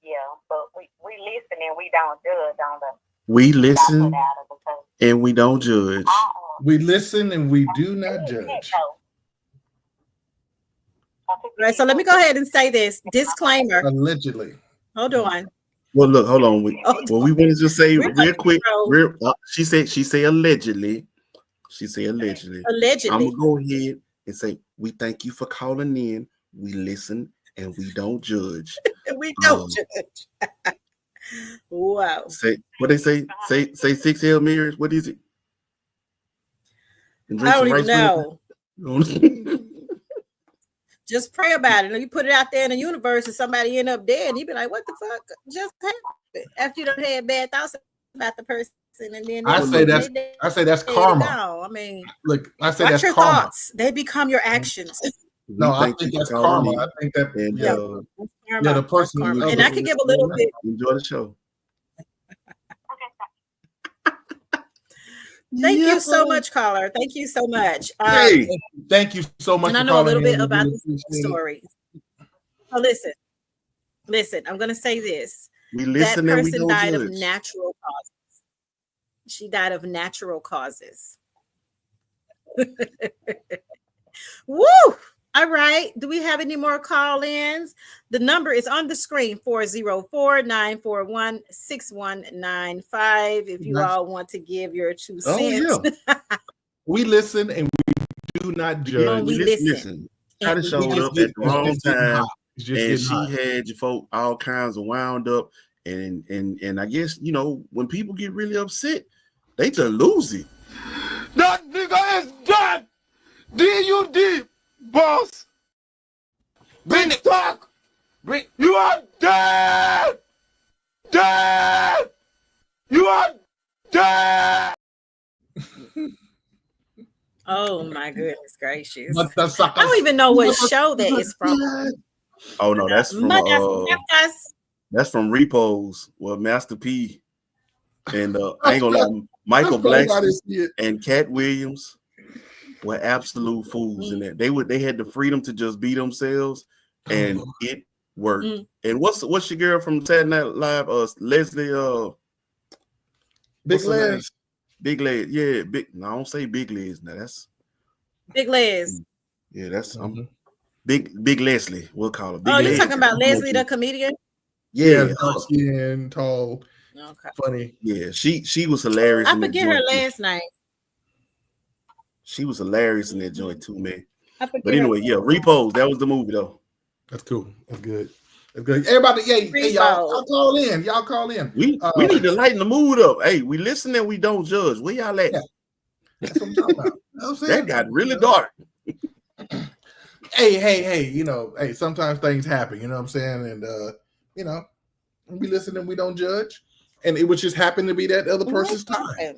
Yeah, but we listen and we don't judge on the. We listen and we don't judge. We listen and we do not judge. All right, so let me go ahead and say this disclaimer. Allegedly. Hold on. Well, look, hold on. We wanted to say We're real quick. gonna She say allegedly. She say allegedly. Allegedly. I'm gonna go ahead and say we thank you for calling in. We listen and we don't judge. We don't judge. Wow. Say what they say. Say 6 Hail Marys. What is it? I don't even know. Just pray about it. And you put it out there in the universe and somebody end up dead, and you be like, what the fuck just happened? After you done had bad thoughts about the person, and then I say that's karma. I mean, look, I say watch that's your karma. Thoughts. They become your actions. No, I think that's karma. I think that the person. Karma. And I can give a little bit. Enjoy the show. Thank you so much, caller. Thank you so much. Hey, thank you so much. And I know a little bit about this story. So listen. I'm going to say this. That person died of natural causes. She died of natural causes. Woo! All right. Do we have any more call-ins? The number is on the screen, 404-941-6195. If you all want to give your 2 cents. Yeah. We listen and we do not judge. We listen. Try to show up at the wrong time. And she had your folk all kinds of wound up. And I guess, when people get really upset, they just lose it. That nigga is dead! D-U-D, boss! Bring the talk! You are dead! Dead! You are dead! Oh my goodness gracious. I don't even know what show that is from. Oh no, that's from Repos. Well, Master P and I ain't gonna lie, Michael Blackson and Cat Williams. were absolute fools in that. They had the freedom to just be themselves, and it worked. And what's your girl from Saturday Night Live? Leslie. Big legs. Big legs. Yeah. Big. No, I don't say big legs. Now that's Big legs. Yeah, that's Big Leslie. We'll call her. Big you legs. talking about Leslie, the comedian? Yeah, dark skin, tall, funny. Yeah, she was hilarious. I forget her last name. She was hilarious in that joint too, man. But anyway, Repose. That was the movie though. That's cool. That's good. That's good. Everybody, hey, y'all call in. Y'all call in. We need to lighten the mood up. Hey, we listen and we don't judge. Where y'all at? Yeah. That's what I'm talking about. That got really dark. Hey, sometimes things happen, you know what I'm saying? And we listen and we don't judge. And it would just happen to be that other person's time.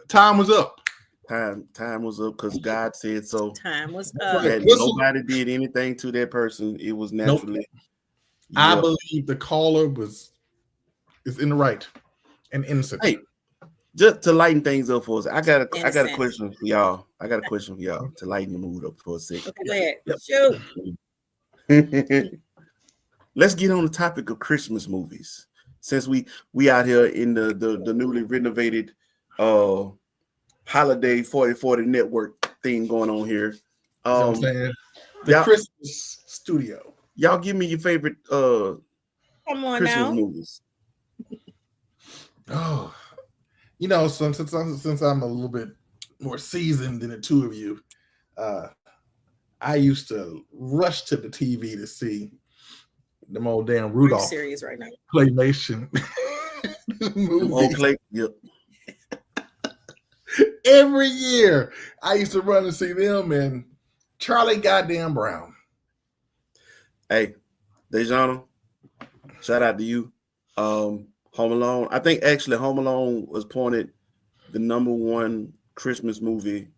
Time was up. Time was up because God said so. Time was up. Nobody did anything to that person. It was naturally. Nope. I believe the caller is in the right and innocent. Hey, just to lighten things up for us, I got a question for y'all. To lighten the mood up for a second. Okay, go ahead. Shoot. Let's get on the topic of Christmas movies. Since we out here in the newly renovated holiday 40/40 network thing going on here. I'm saying? The Christmas studio. Y'all give me your favorite Christmas movies. Oh, since I'm a little bit more seasoned than the two of you, I used to rush to the TV to see them old damn Rudolph series right now. Claymation movie. Yep. Every year I used to run and see them and Charlie Goddamn Brown. Hey, Dejana, shout out to you. Home Alone. I think actually Home Alone was pointed the number one Christmas movie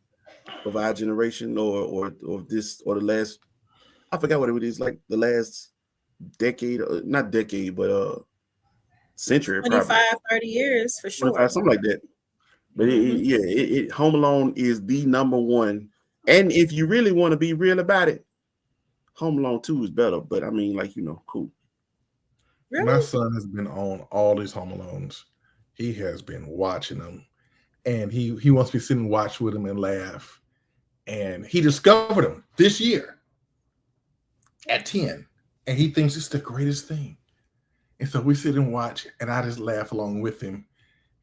of our generation or the last, I forgot what it is, like the last decade, not decade, but century. 25, probably. 30 years for sure. Something like that. But Home Alone is the number one. And if you really want to be real about it, Home Alone 2 is better. But I mean, cool. Really? My son has been on all these Home Alones. He has been watching them. And he wants me to sit and watch with him and laugh. And he discovered them this year at 10. And he thinks it's the greatest thing. And so we sit and watch, and I just laugh along with him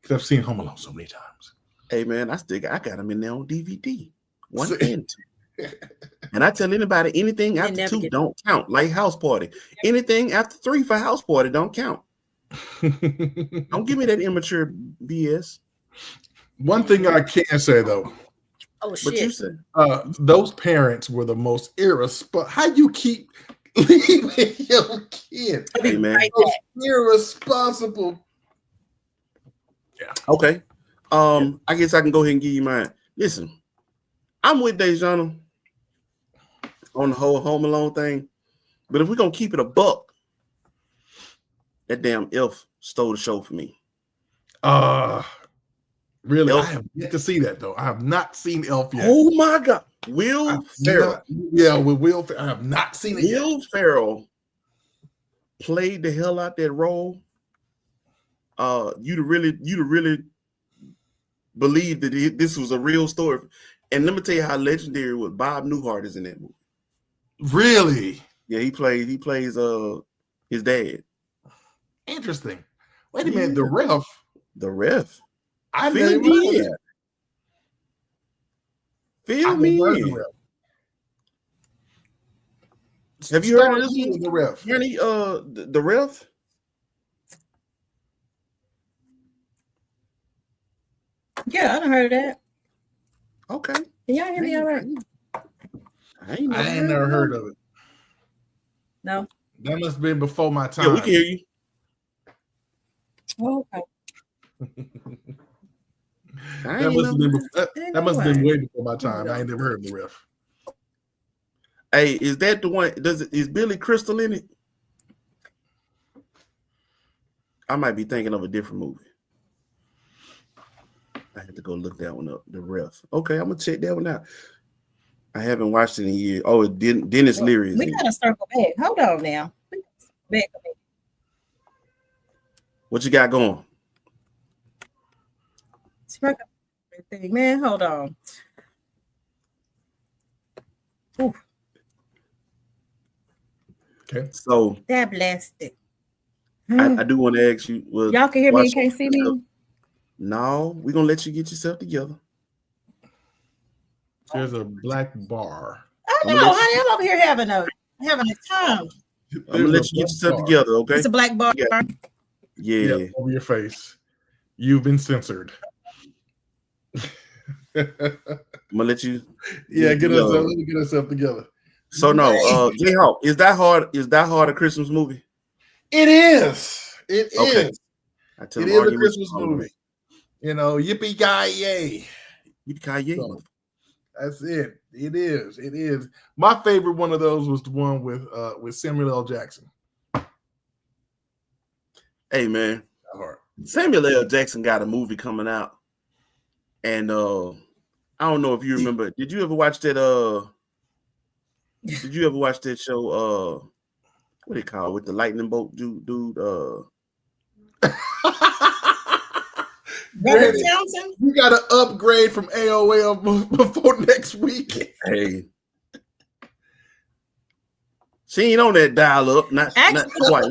because I've seen Home Alone so many times. Hey, man, I got them in there on DVD. 1 and 2. And I tell anybody, anything after 2 don't count. Like House Party. Anything after 3 for House Party don't count. Don't give me that immature BS. One thing I can say, though. Oh, shit. What you said? Those parents were the most irresponsible. How you keep leaving your kid? Hey, man. Irresponsible. Yeah. Okay. I guess I can go ahead and give you mine. Listen, I'm with Dejana on the whole Home Alone thing, but if we're gonna keep it a buck, that damn Elf stole the show for me. Really? Elf. I have yet to see that though. I have not seen Elf yet. Oh my God, Will Ferrell. With Will Ferrell. I have not seen it. Will Ferrell played the hell out that role. You'd really believe that this was a real story. And let me tell you how legendary was Bob Newhart is in that movie. Really? Yeah, he plays his dad. Interesting. Wait a minute, the ref. The ref. I Fill me in. Fill me in. Have you heard of this movie? The ref. The ref? Yeah, I done heard of that. Okay. Can y'all hear me all right? I ain't never heard of it. No. That must have been before my time. Yeah, we can hear you. Oh, okay. That must have been way before my time. I ain't never heard of the ref. Hey, is that the one? Is Billy Crystal in it? I might be thinking of a different movie. I had to go look that one up. The Ref. Okay, I'm gonna check that one out. I haven't watched it in years. Oh, Dennis Leary is We in it. gotta circle back. Hold on now. Back. What you got going? Circle everything, man. Hold on. Ooh, Okay. So that blasted. I do want to ask you. Well, Y'all can hear me watch and can't see me. No, we're gonna let you get yourself together. There's a black bar. I I'm know, gonna let honey. I'm over here having a time. I'm gonna let you get yourself together, okay? It's a black bar. Yeah. Yeah, over your face. You've been censored. I'm gonna let you. Let me get ourselves together. So no, Jayhawk, is that hard? Is that hard a Christmas movie? It is. It is. Okay. I tell It them is a argument Christmas movie. You know, yippee ki yay. Yippee-ki-yay, So, that's it. It is. It is. My favorite one of those was the one with Samuel L. Jackson. Hey man, Samuel L. Jackson got a movie coming out, and I don't know if you remember. Did you ever watch that? Did you ever watch that show? What do they call it, with the lightning bolt dude? Robert Townsend? You got to upgrade from AOL before next week. Hey, she ain't on that dial up. Not quite.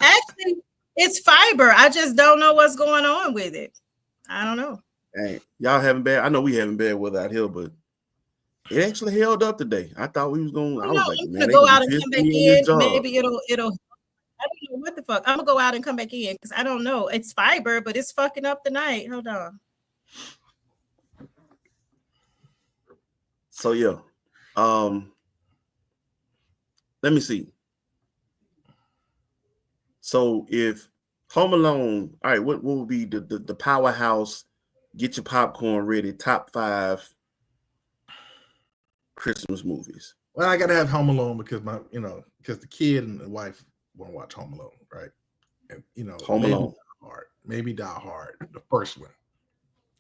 Actually, it's fiber. I just don't know what's going on with it. I don't know. Hey, y'all having bad. I know we having bad weather out here, but it actually held up today. I thought we was going. I was like, I'm man, gonna they go gonna out and piss come back me on this in. job. Maybe it'll. I don't know what the fuck. I'm gonna go out and come back in because I don't know. It's fiber, but it's fucking up the night. Hold on. So yeah, let me see. So if Home Alone, all right, what would be the powerhouse? Get your popcorn ready. Top 5 Christmas movies. Well, I gotta have Home Alone because because the kid and the wife want to watch Home Alone, right? And Home Alone. Maybe Die Hard, the first one,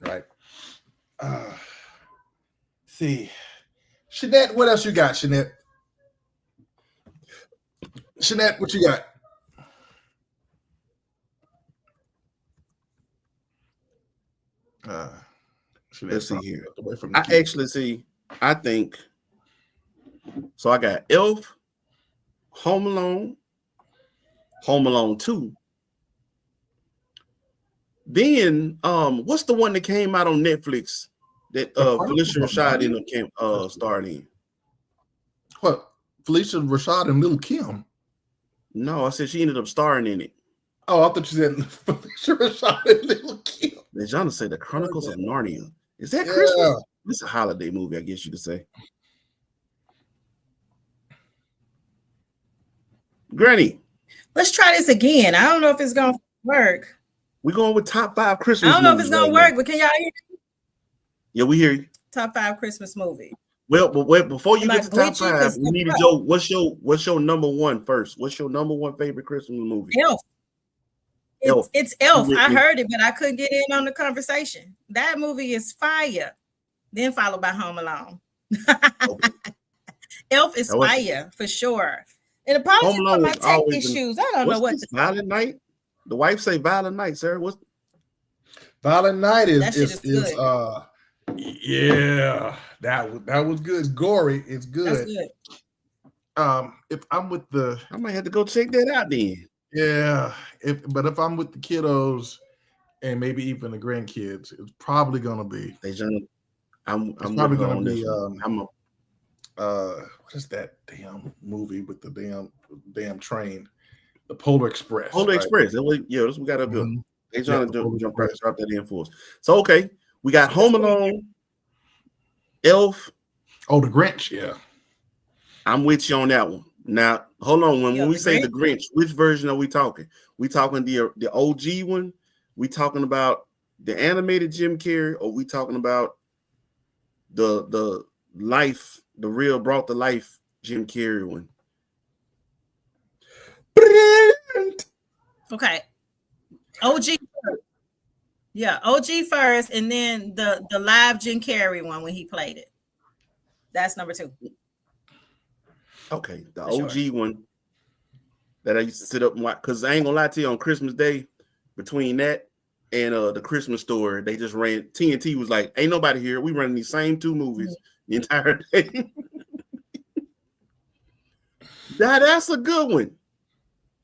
right? See, Shanette, what else you got, Shanette? Shanette, what you got? Let's see here. I actually see. I think so. I got Elf, Home Alone, Home Alone 2. Then what's the one that came out on Netflix that Felicia Rashad starred in? What? Felicia Rashad and Lil' Kim? No, I said she ended up starring in it. Oh, I thought you said Felicia Rashad and Lil' Kim. They're trying to say The Chronicles of Narnia. Is that Christmas? It's a holiday movie, I guess you could say. Grannee. Let's try this again. I don't know if it's gonna work. We're going with top 5 Christmas movies. I don't know if it's gonna work, but can y'all hear me? Yeah, we hear you. Top 5 Christmas movie. Well, but wait, before you get to top 5, we needed Joe. What's your number one first? What's your number one favorite Christmas movie? Elf. It's Elf. I heard it, but I couldn't get in on the conversation. That movie is fire. Then followed by Home Alone. Okay. Elf is fire for sure. And apologies for my tech issues. I don't know what. Violent Night. The wife say Violent Night, sir. What's Violent Night is good. Yeah, that was good. It's gory. It's good. That's good. If I'm with I might have to go check that out then. Yeah, if I'm with the kiddos and maybe even the grandkids, it's probably gonna be. I'm probably gonna be. What is that damn movie with the damn train? The Polar Express. Polar Express. That's what we got up here. They trying to drop that in for us. So okay, we got Home Alone, Elf. Oh, the Grinch. Yeah, I'm with you on that one. Now, hold on. When we say the Grinch, which version are we talking? We talking the OG one? We talking about the animated Jim Carrey, or we talking about the life, the real brought to life Jim Carrey one? Okay. OG. Yeah, OG first, and then the live Jim Carrey one when he played it. That's number 2. Okay, the For OG sure. one that I used to sit up and watch, because I ain't gonna lie to you, on Christmas Day, between that and the Christmas Story, they just ran. TNT was like, "Ain't nobody here. We running these same 2 movies the entire day." That's a good one.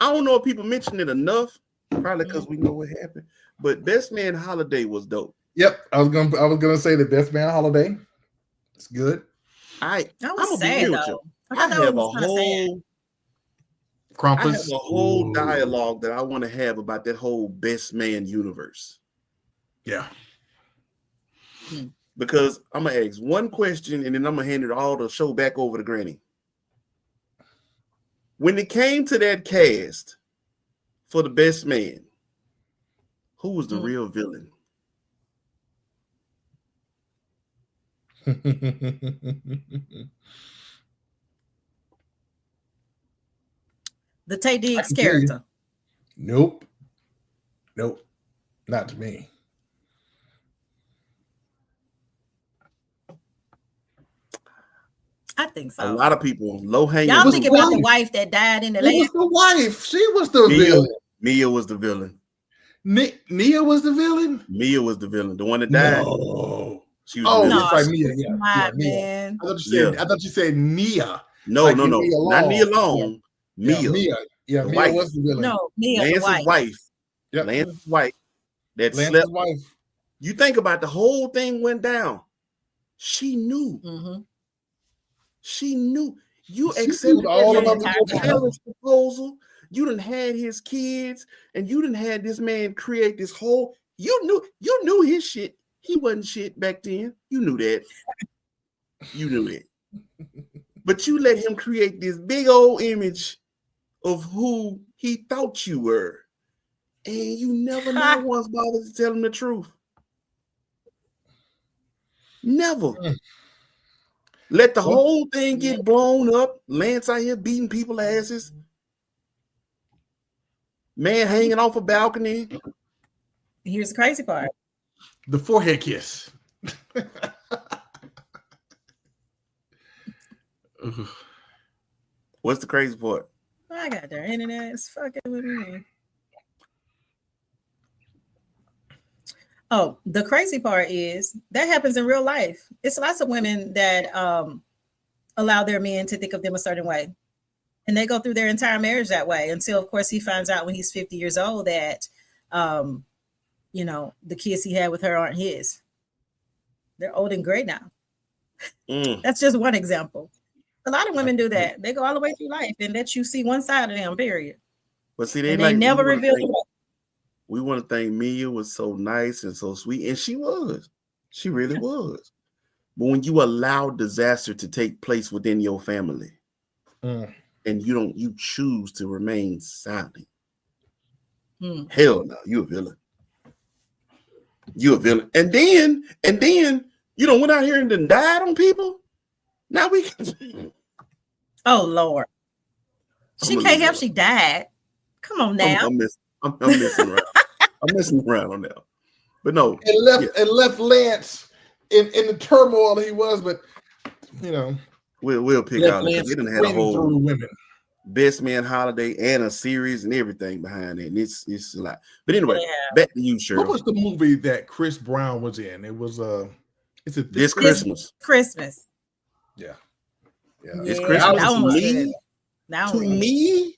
I don't know if people mention it enough, probably because we know what happened. But Best Man Holiday was dope. Yep, I was gonna say the Best Man Holiday. It's good. That I'm was gonna be sad real with you. though. I I thought that have one a was kind of sad. whole Krampus. dialogue that I want to have about that whole Best Man universe. Yeah. Because I'm gonna ask one question and then I'm gonna hand it all the show back over to Grannee. When it came to that cast for the Best Man, who was the real villain? The Tay Diggs can tell you. character. Nope. Not to me. I think so. A lot of people low hanging. Y'all was think the about the wife. wife that died in the It land. was the wife. She was the villain. Mia was the villain. Nia was the villain? Mia was the villain. The one that died. No. She was the villain. That's right, she Mia. was Yeah, smart, Mia. man. I thought you said Nia. No, Like no. Not Nia Long. Yeah, Mia. Mia. Yeah, The Mia wife. was the villain. No, Mia, the Lance's wife. Yep. Lance's wife. That Lance's slept. wife. You think about the whole thing went down. She knew. Mm-hmm. She knew. You She accepted knew all that about man's the marriage proposal. You done had his kids, and you done had this man create this whole. You knew his shit. He wasn't shit back then. You knew that. You knew it. But you let him create this big old image of who he thought you were. And you never not once bothered to tell him the truth. Never. Let the whole thing get blown up. Lance out here beating people's asses. Man hanging off a balcony. Here's the crazy part. The forehead kiss. What's the crazy part? I got their internet. It's fucking with me. Oh, the crazy part is that happens in real life. It's lots of women that allow their men to think of them a certain way. And they go through their entire marriage that way until, of course, he finds out when he's 50 years old that, the kids he had with her aren't his. They're old and gray now. That's just one example. A lot of women do that. They go all the way through life and let you see one side of them, period. But see, they never reveal it. We want to think Mia was so nice and so sweet, and she was. She really was. But when you allow disaster to take place within your family, and you choose to remain silent, hell no, you a villain. You a villain. And then, went out here and then died on people. Now we can. Oh Lord. She can't help she died. Come on now. I'm messing around. I'm messing around on that. But no. It left Lance in the turmoil he was, but we'll pick out because they didn't have a whole women. Best Man Holiday and a series and everything behind it. And it's a lot. But anyway, back to you, Cheryl. What was the movie that Chris Brown was in? It was This Christmas. Christmas. Yeah. It's Christmas. To me,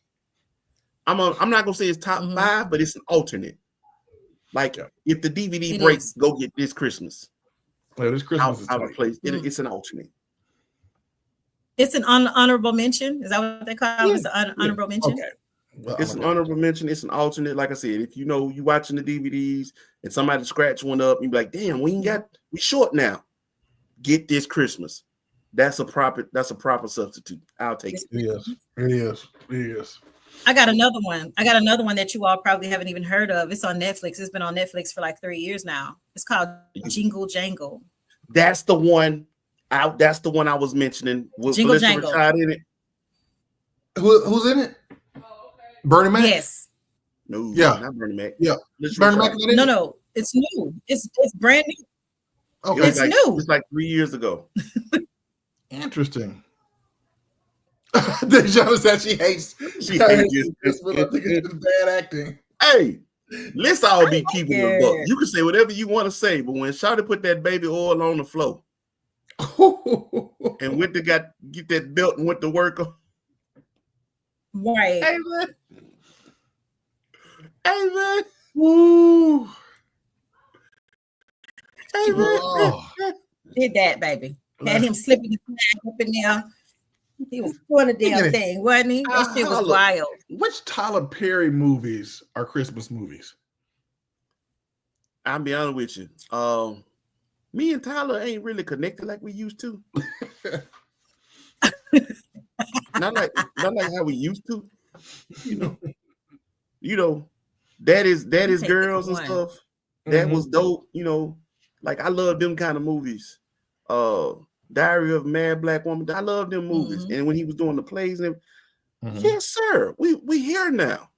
I'm not gonna say it's top 5, but it's an alternate. Like if the DVD breaks, go get This Christmas. Well, This Christmas out of place. It's an alternate. It's an honorable mention. Is that what they call it? It's an honorable mention. Okay. Well, it's an honorable mention. It's an alternate. Like I said, if you watching the DVDs and somebody scratch one up, you be like, damn, we short now. Get This Christmas. That's a proper substitute. I'll take it. It is. I got another one that you all probably haven't even heard of. It's on Netflix. It's been on Netflix for like 3 years now. It's called Jingle Jangle. That's the one. That's the one I was mentioning. With Jingle Melissa Jangle. Rashad in it. Who's in it? Bernie Mac. Yes. No. Yeah. Not Bernie Mac. Yeah. Melissa Bernie Rashad. Mac. No. It's new. It's brand new. Okay, It's new. It's like 3 years ago. interesting. Dejanna said she hates. She I hates hate this, but I think it's just bad acting. Hey, let's all be keeping it up. it. You can say whatever you want to say, but when Shawty put that baby oil on the floor and went to get that belt and went to work, Right. hey man, hey man, Woo. hey man. Oh. Did that, baby. Had him slipping his flag up in there. He was doing the damn thing, wasn't he? That shit was wild. Which Tyler Perry movies are Christmas movies? I'll be honest with you. Me and Tyler ain't really connected like we used to. not like how we used to. You know, that is girls and stuff. That was dope. You know, like I love them kind of movies. Diary of a Mad Black Woman. I love them movies. And when he was doing the plays and yes, sir. We here now.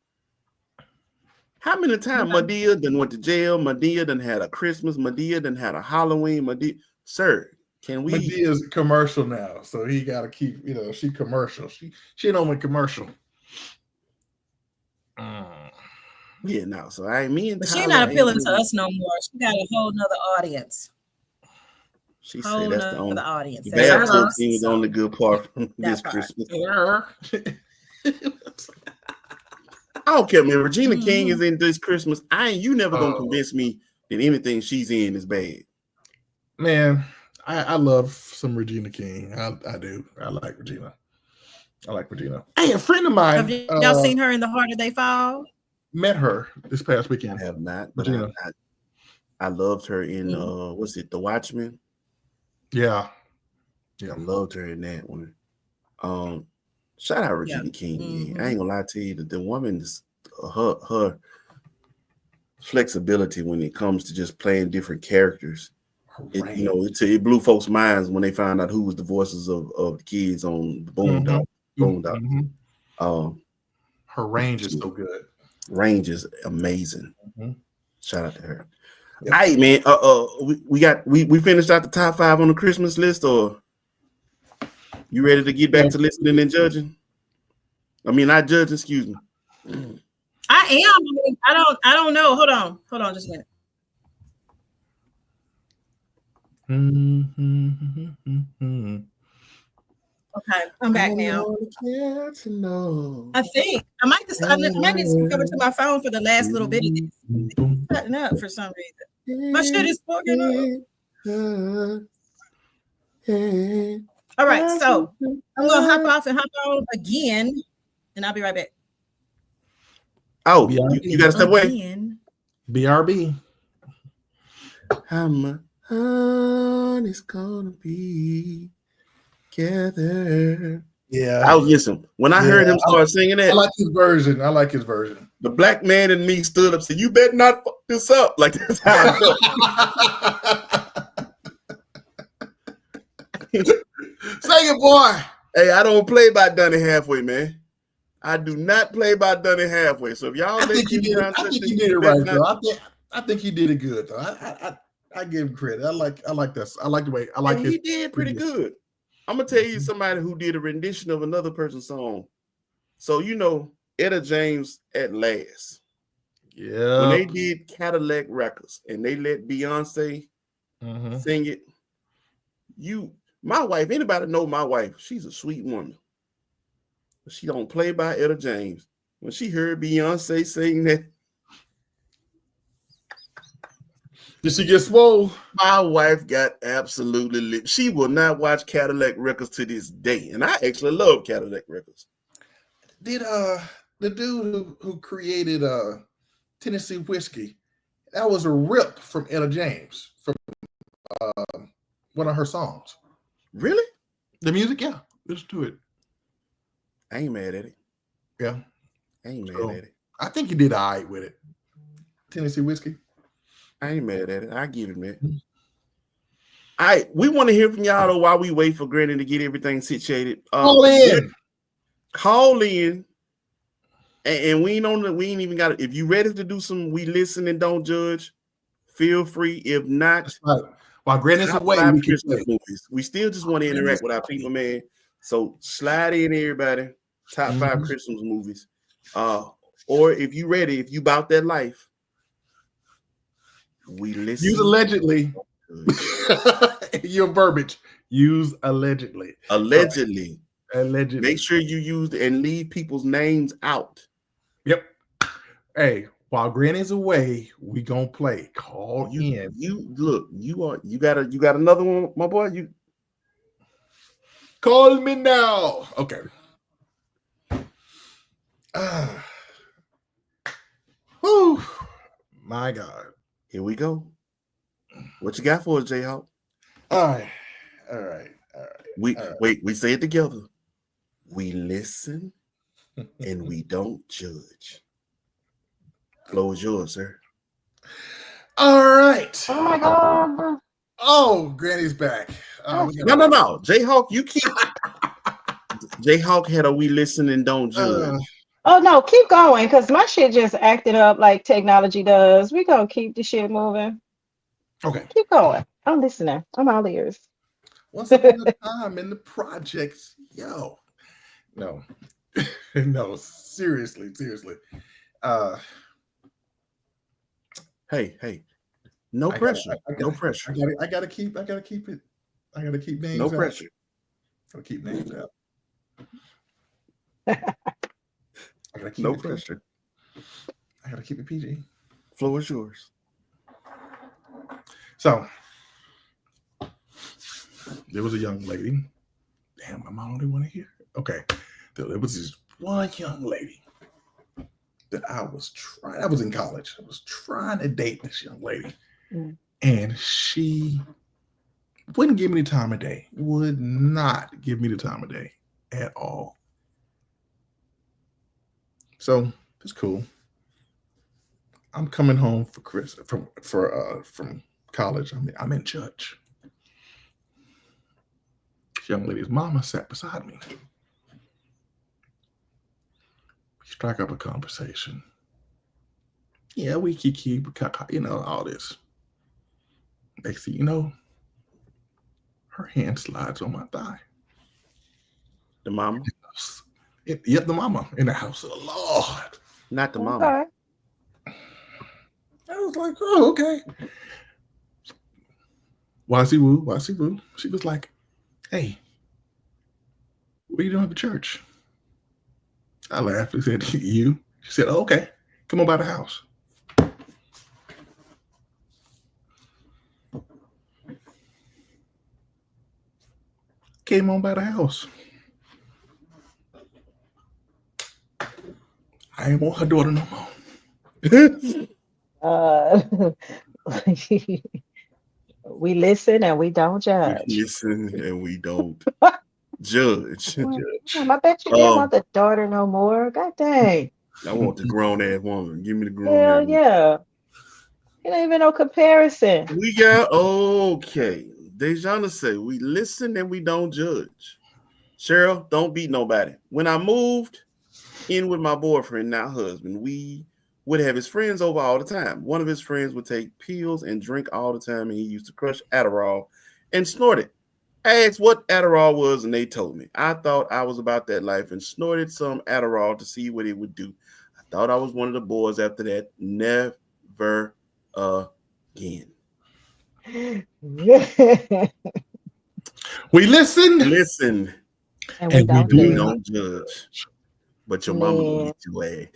How many times Madea done went to jail? Madea done had a Christmas. Madea done had a Halloween. Madea, sir, can we? Medea's commercial now, so he got to keep. She commercial. She ain't only commercial. Yeah, no. So I ain't mean. But she's not appealing to us no more. She got a whole nother audience. She said that's the only audience. The bathtub scene is the only good part from this part. Christmas. I don't care, man. Regina King is in this Christmas. You never gonna convince me that anything she's in is bad. Man, I love some Regina King. I do. I like Regina. Hey, a friend of mine. Have y'all seen her in The Harder They Fall? Met her this past weekend. I have not, but I loved her in what's it, The Watchmen? Yeah. I loved her in that one. Shout out Regina King. I ain't gonna lie to you, that the woman's her flexibility when it comes to just playing different characters. It blew folks' minds when they found out who was the voices of the kids on the Boondock. Her range is so good. Range is amazing. Shout out to her. All right, man. We finished out the top 5 on the Christmas list, or you ready to get back to listening and judging? I mean, not judging. Excuse me. I am. I don't know. Hold on, just a minute. Okay, I'm back now. I think I might just come over to my phone for the last little bit of this. It's cutting up for some reason. My shit is fucking up. All right, so I'm gonna hop off and hop on again, and I'll be right back. Oh, you gotta step away. BRB. How my heart is gonna be together. Yeah, I was listening when I heard him start singing that. I like his version. The black man in me stood up and said, "You better not fuck this up." Like that's how I felt. Sing it, boy. Hey, I don't play by done it halfway, man. I do not play by done it halfway. So if y'all I think he did it right, though. I think he did it good, though. I give him credit. I like this. I like the way. I like he did pretty good. I'm gonna tell you somebody who did a rendition of another person's song. So Etta James at last. Yeah. When they did Cadillac Records and they let Beyonce sing it, my wife, anybody know my wife, she's a sweet woman. But she don't play by Etta James. When she heard Beyonce sing that, did she get swole? my wife got absolutely lit. She will not watch Cadillac Records to this day. And I actually love Cadillac Records. Did the dude who created Tennessee Whiskey, that was a rip from Etta James from one of her songs. Really? The music, yeah. Let's do it. I ain't mad at it. Yeah. I ain't mad at it. I think he did all right with it. Tennessee Whiskey. I ain't mad at it. I give it, man. All right, we want to hear from y'all though while we wait for Grannee to get everything situated. Call in. And we ain't even got it. If you ready to do some we listen and don't judge, feel free. If not, That's right. While Grannee is top away, 5 we can Christmas play. movies. We still just want to interact with our people, man. So slide in, everybody. Top 5 Christmas movies. Or if you ready, if you about that life, we listen. Use allegedly. Your verbiage. Use allegedly. Allegedly. Allegedly. Make sure you use and leave people's names out. Yep. Hey, while Granny's away, we gonna play. Call in. You look. You got another one, my boy. You call me now. Okay. Whew. My God. Here we go. What you got for us, Jayhawk? All right. We say it together. We listen and we don't judge. Floor is yours, sir. All right. Oh my God. Oh, Granny's back. No. Jayhawk, you keep. Jayhawk had a we listen and don't judge. Oh no, keep going, because my shit just acted up like technology does. We gonna keep the shit moving. Okay. Keep going. I'm listening. I'm all ears. Once upon a time in the projects, yo. No. No, seriously. Hey. No pressure. No pressure. I gotta keep it. I gotta keep names out. No pressure. Gotta keep names out. No pressure. I gotta keep it PG. Floor is yours. So there was a young lady. Damn, my mom don't want to hear. Okay. There was this one young lady that I was in college. I was trying to date this young lady. And she wouldn't give me the time of day. Would not give me the time of day at all. So it's cool. I'm coming home for from college. I'm in church. This young lady's mama sat beside me. We strike up a conversation. Yeah, we kiki, all this. Next thing you know, her hand slides on my thigh. The mama? Yep, the mama in the house of the Lord. Not the mama. I was like, oh, okay. Wazzy woo. She was like, hey, what are you doing at the church? I laughed and said, you? She said, oh, okay, come on by the house. Came on by the house. I ain't want her daughter no more. We listen and we don't judge. We listen and we don't judge. I bet you didn't want the daughter no more. God dang. I want the grown ass woman. Give me the grown Hell ass yeah. It ain't even no comparison. We got okay. Dejana say we listen and we don't judge. Cheryl, don't beat nobody. When I moved in with my boyfriend, now husband, we would have his friends over all the time. One of his friends would take pills and drink all the time, and he used to crush Adderall and snort it. I asked what Adderall was, and they told me. I thought I was about that life and snorted some Adderall to see what it would do. I thought I was one of the boys after that. Never again. We listen. Listen. And we don't judge. But your mama gonna get you ass.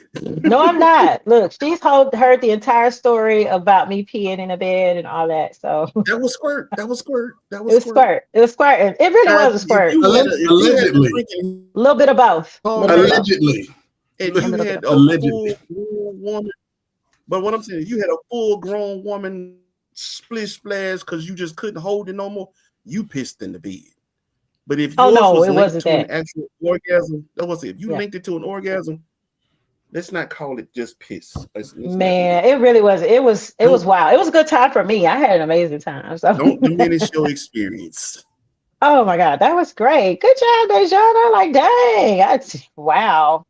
No, I'm not. Look, she's heard the entire story about me peeing in the bed and all that. So that was squirt. It was squirt. It was squirt. It really was a squirt. Allegedly. A little bit of both. Allegedly. And you had a full woman. But what I'm saying, you had a full grown woman splish splash because you just couldn't hold it no more. You pissed in the bed. But if yours was linked to an actual orgasm, that was it. If you linked it to an orgasm, let's not call it just piss. Man, it really was. It was wild. It was a good time for me. I had an amazing time. So don't diminish your experience. Oh my God, that was great. Good job, Dejana. Like, dang, wow.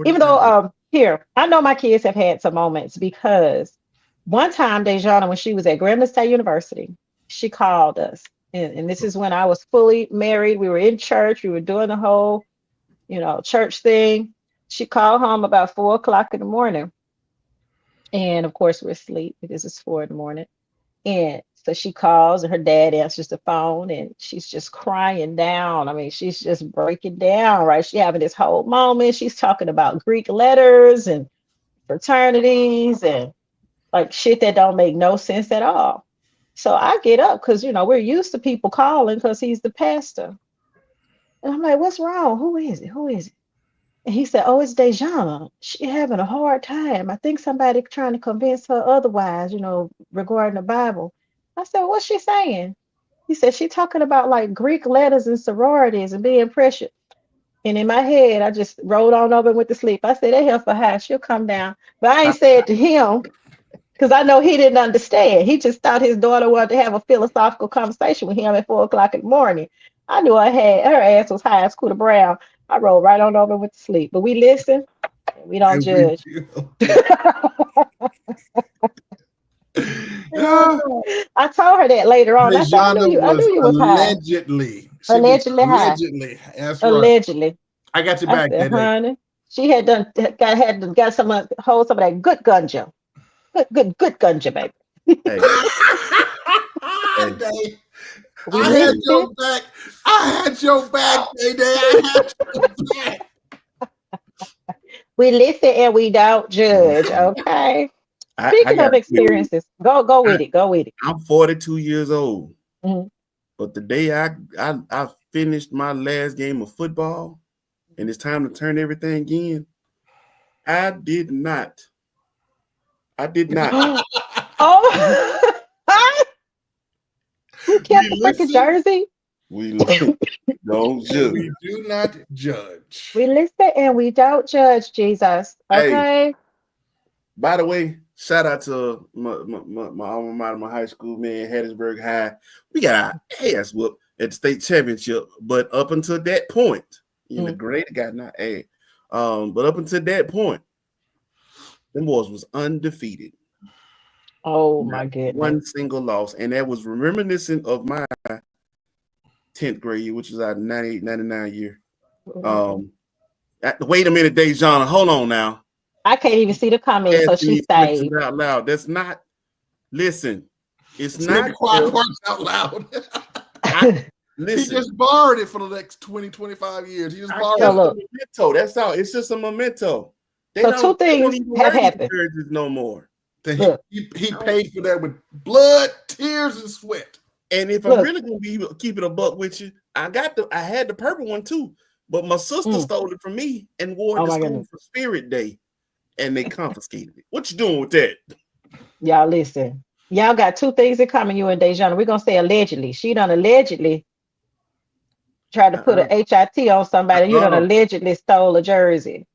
Even though here, I know my kids have had some moments because One time, Dejana, when she was at Grambling State University, she called us. And this is when I was fully married. We were in church. We were doing the whole, church thing. She called home about 4 o'clock in the morning. And of course, we're asleep because it's 4 in the morning. And so she calls and her dad answers the phone and she's just crying down. I mean, she's just breaking down, right? She having this whole moment. She's talking about Greek letters and fraternities and like shit that don't make no sense at all. So I get up because we're used to people calling because he's the pastor. And I'm like, what's wrong? Who is it? Who is it? And he said, oh, it's Dejana. She having a hard time. I think somebody trying to convince her otherwise, regarding the Bible. I said, what's she saying? He said, she talking about like Greek letters and sororities and being precious. And in my head, I just rolled on over and went to sleep. I said, that hell for high. She'll come down. But I ain't said to him, because I know he didn't understand. He just thought his daughter wanted to have a philosophical conversation with him at 4 o'clock in the morning. I knew her ass was high as Scooter Brown. I rolled right on over and went to sleep. But we listen, and we don't judge. I told her that later on. I said, I knew you was high. Allegedly high. That's right. Allegedly. I got your back, said, honey. She had got some hold some of that good ganja. Good ganja, baby. Hey. I had your back. I had your back, Day. I had your back. We listen and we don't judge. Okay. Speaking of experiences, go with it. Go with it. I'm 42 years old, mm-hmm. But the day I finished my last game of football, and it's time to turn everything in, I did not. Oh. You kept the freaking jersey. We don't judge. We do not judge. We listen and we don't judge, Jesus. Okay. Hey, by the way, shout out to my alma mater, my high school, man, Hattiesburg High. We got our ass whooped at the state championship, but up until that point, the grade got not A. But up until that point, them boys was undefeated. Oh my goodness. One single loss. And that was reminiscent of my 10th grade year, which was our 98, 99 year. Wait a minute, Dejana. Hold on now. I can't even see the comments, so she stayed. Out loud. That's not. Listen, it's not quiet parts out loud. Listen, he just borrowed it for the next 20, 25 years. He just borrowed it. Memento. That's all. It's just a memento. So two things have happened. No more. He paid for that with blood, tears, and sweat. And if I'm really gonna keep it a buck with you, I had the purple one too, but my sister stole it from me and wore it to school for Spirit Day, and they confiscated it. What you doing with that? Y'all listen. Y'all got two things in common, you and Dejana. We're gonna say allegedly. She done allegedly tried to put an HIT on somebody. You done allegedly stole a jersey.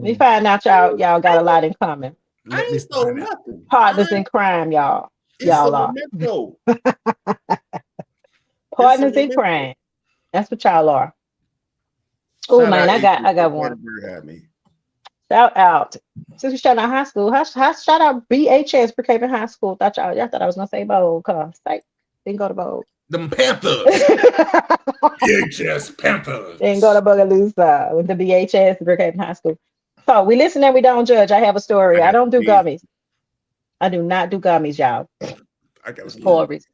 We find out y'all got a lot in common. I ain't stole nothing. Partners in crime, y'all. Y'all are. Partners in crime. That's what y'all are. Oh man, I got one. Shout out. Since we shout out high school, shout out BHS, Brookhaven High School. Y'all thought I was gonna say Bold, cause didn't go to Bold. Them Panthers. BHS Panthers. Didn't go to Bogalusa with the BHS, Brookhaven High School. So we listen and we don't judge. I have a story. I don't do gummies. I do not do gummies, y'all. For a reason.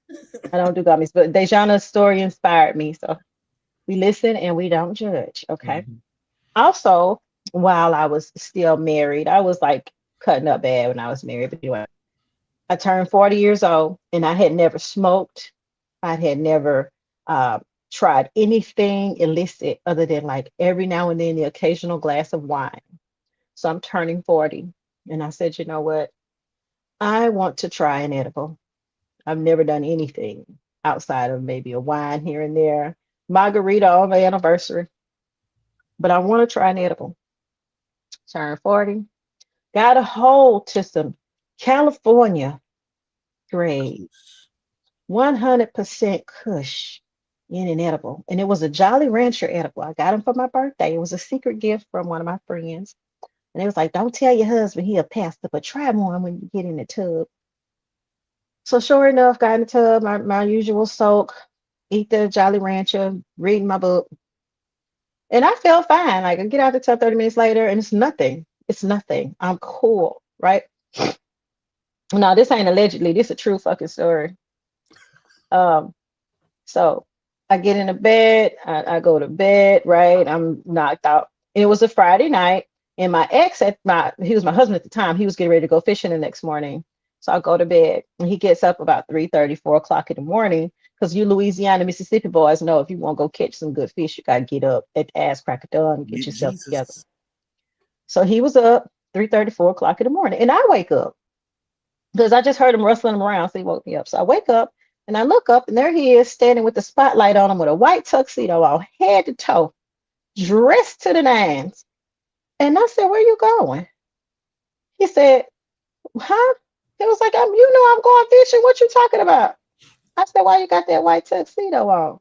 I don't do gummies. But Dejana's story inspired me. So we listen and we don't judge. Okay. Also, while I was still married, I was like cutting up bad when I was married. But anyway, I turned 40 years old and I had never smoked. I had never tried anything illicit other than like every now and then the occasional glass of wine. So I'm turning 40. And I said, you know what? I want to try an edible. I've never done anything outside of maybe a wine here and there, margarita on my anniversary. But I want to try an edible. Turned 40. Got a hold to some California grade 100% Kush in an edible. And it was a Jolly Rancher edible. I got them for my birthday. It was a secret gift from one of my friends. And it was like, don't tell your husband he a pastor, but try one when you get in the tub. So sure enough, got in the tub, my usual soak, eat the Jolly Rancher, reading my book. And I felt fine. Like I get out the tub 30 minutes later and it's nothing. It's nothing. I'm cool, right? Now this ain't allegedly, this is a true fucking story. Um, so I get into bed, I go to bed, right? I'm knocked out. And it was a Friday night, and my ex he was my husband at the time. He was getting ready to go fishing the next morning. So I go to bed, and he gets up about 3:30, 4 o'clock in the morning. Because you Louisiana, Mississippi boys know if you want to go catch some good fish, you gotta get up at the ass crack of dawn and get yourself together. Jesus. So he was up 3:30, 4 o'clock in the morning, and I wake up because I just heard him rustling him around. So he woke me up. So I wake up and I look up, and there he is standing with the spotlight on him with a white tuxedo all head to toe, dressed to the nines. And I said, "Where you going?" He said, "Huh?" He was like, you know I'm going fishing. What you talking about?" I said, "Why you got that white tuxedo on?"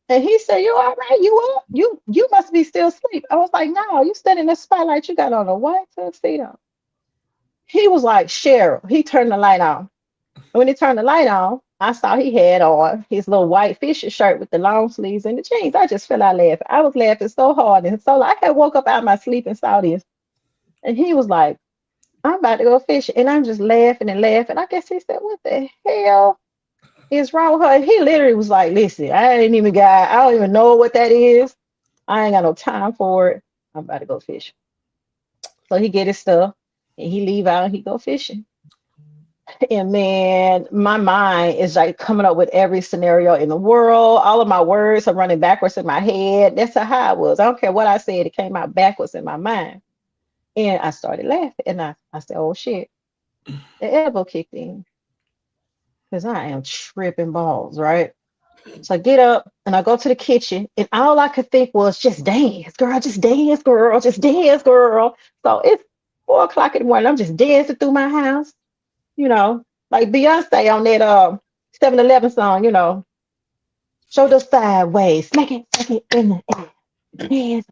And he said, "You all right? You up? You must be still asleep." I was like, "No, you standing in the spotlight. You got on a white tuxedo." He was like, "Cheryl." He turned the light on. When he turned the light on, I saw he had on his little white fishing shirt with the long sleeves and the jeans. I just fell out laughing. I was laughing so hard and so I had woke up out of my sleep and saw this. And he was like, "I'm about to go fishing." And I'm just laughing and laughing. I guess he said, "What the hell is wrong with her?" And he literally was like, "Listen, I don't even know what that is. I ain't got no time for it. I'm about to go fishing." So he get his stuff and he leave out and he go fishing. And man, my mind is like coming up with every scenario in the world. All of my words are running backwards in my head. That's how I was. I don't care what I said, it came out backwards in my mind. And I started laughing. And I said, "Oh shit." The elbow kicked in. Because I am tripping balls, right? So I get up and I go to the kitchen, and all I could think was just dance, girl, just dance, girl, just dance, girl. So it's 4 o'clock in the morning. I'm just dancing through my house, you know, like Beyonce on that 7-Eleven song, shoulders sideways, smack it in the air, hands,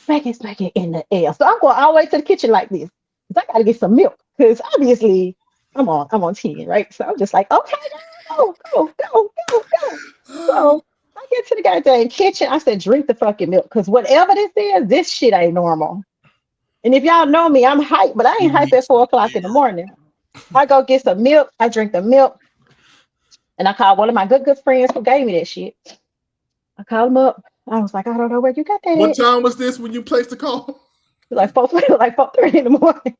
smack it in the air. So I'm going all the way to the kitchen like this because I got to get some milk because obviously I'm on 10, right? So I'm just like, okay, go. So I get to the goddamn kitchen. I said, "Drink the fucking milk because whatever this is, this shit ain't normal." And if y'all know me, I'm hype, but I ain't hype at 4 o'clock in the morning. I go get some milk. I drink the milk. And I called one of my good friends who gave me that shit. I called him up. I was like, "I don't know where you got that What at." time was this when you placed the call? Like 4:30, like 4:30 in the morning.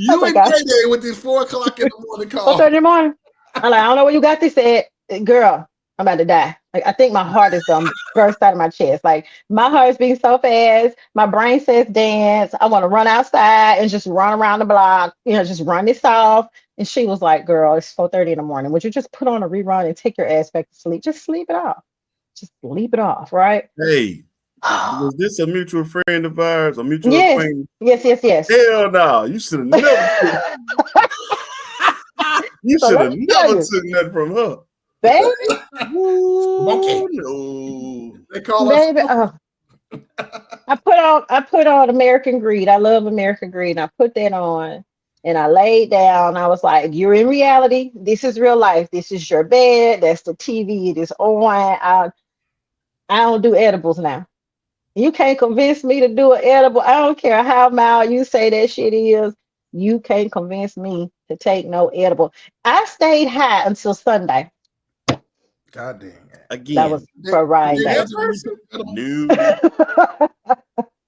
I was You like, and Day with this 4 o'clock in the morning call. 4:30 in the morning. I'm like, "I don't know where you got this at." Girl, I'm about to die. Like, I think my heart is gonna burst out of my chest. Like, my heart is beating so fast. My brain says dance. I want to run outside and just run around the block, just run this off. And she was like, "Girl, it's 4:30 in the morning. Would you just put on a rerun and take your ass back to sleep? Just sleep it off. Just sleep it off, right?" Hey, was this a mutual friend of ours, a mutual Yes, acquaintance? yes. Hell no, you should have never. You So should let have me tell never you, took nothing from her. baby, Ooh, Okay. no. They call us. baby. I put on American Greed. I love American Greed. And I put that on and I laid down. I was like, "You're in reality. This is real life. This is your bed. That's the TV. It is on. I don't do edibles now. You can't convince me to do an edible. I don't care how mild you say that shit is. You can't convince me to take no edible." I stayed high until Sunday. God dang. That was Again, Friday. They new,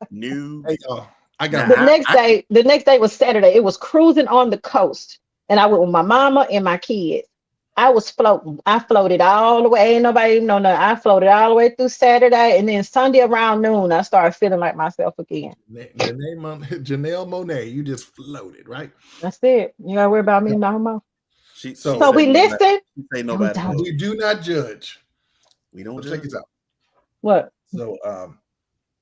new. Hey, I got The Nah, next day, was Saturday. It was cruising on the coast, and I went with my mama and my kids. I was floating. I floated all the way. Ain't nobody even know nothing. I floated all the way through Saturday, and then Sunday around noon, I started feeling like myself again. the name on Janelle Monáe. You just floated, right? That's it. You gotta worry about me no more. she So So say we nobody. listen, She say and we nobody don't. knows. we do not judge. We don't So check judge. this out. What? So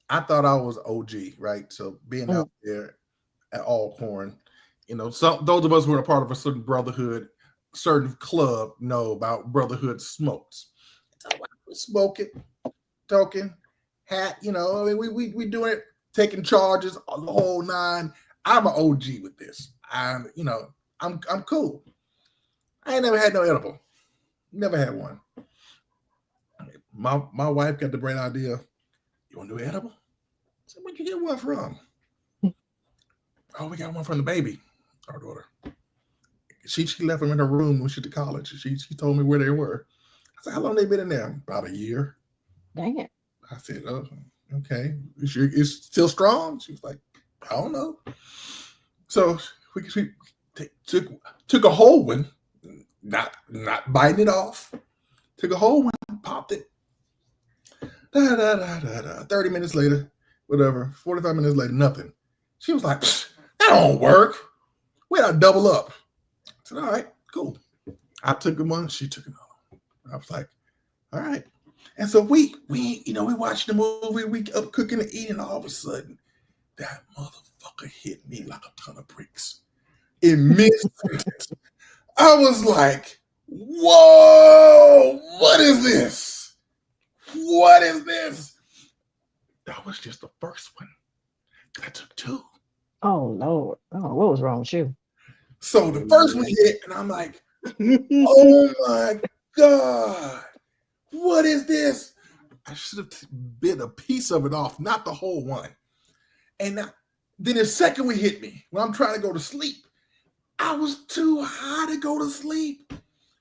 I thought I was OG, right? So being out there at Alcorn, some those of us who are a part of a certain brotherhood, certain club know about brotherhood smokes. So we're smoking, talking, hat, I mean, we doing it taking charges, the whole nine. I'm an OG with this. I'm cool. I ain't never had no edible. Never had one. My wife got the bright idea. You want to do edible? I said, where'd you get one from? Oh, we got one from the baby, our daughter. She left them in her room when she went to college. She told me where they were. I said, how long they been in there? About a year. Dang it. I said, oh, okay. It's still strong? She was like, I don't know. So we took a whole one, not biting it off. Took a whole one, popped it. 30 minutes later, whatever, 45 minutes later, nothing. She was like, that don't work. We gotta double up. I said, all right, cool. I took one, she took another. I was like, all right. And so we watched the movie, we up cooking and eating, all of a sudden, that motherfucker hit me like a ton of bricks. In mid-sentence. I was like, whoa, what is this? What is this? That was just the first one. I took two. Oh Lord. Oh, what was wrong with you? So the first one hit, and I'm like, oh my God, what is this? I should have bit a piece of it off, not the whole one. And then the second one hit me when I'm trying to go to sleep. I was too high to go to sleep.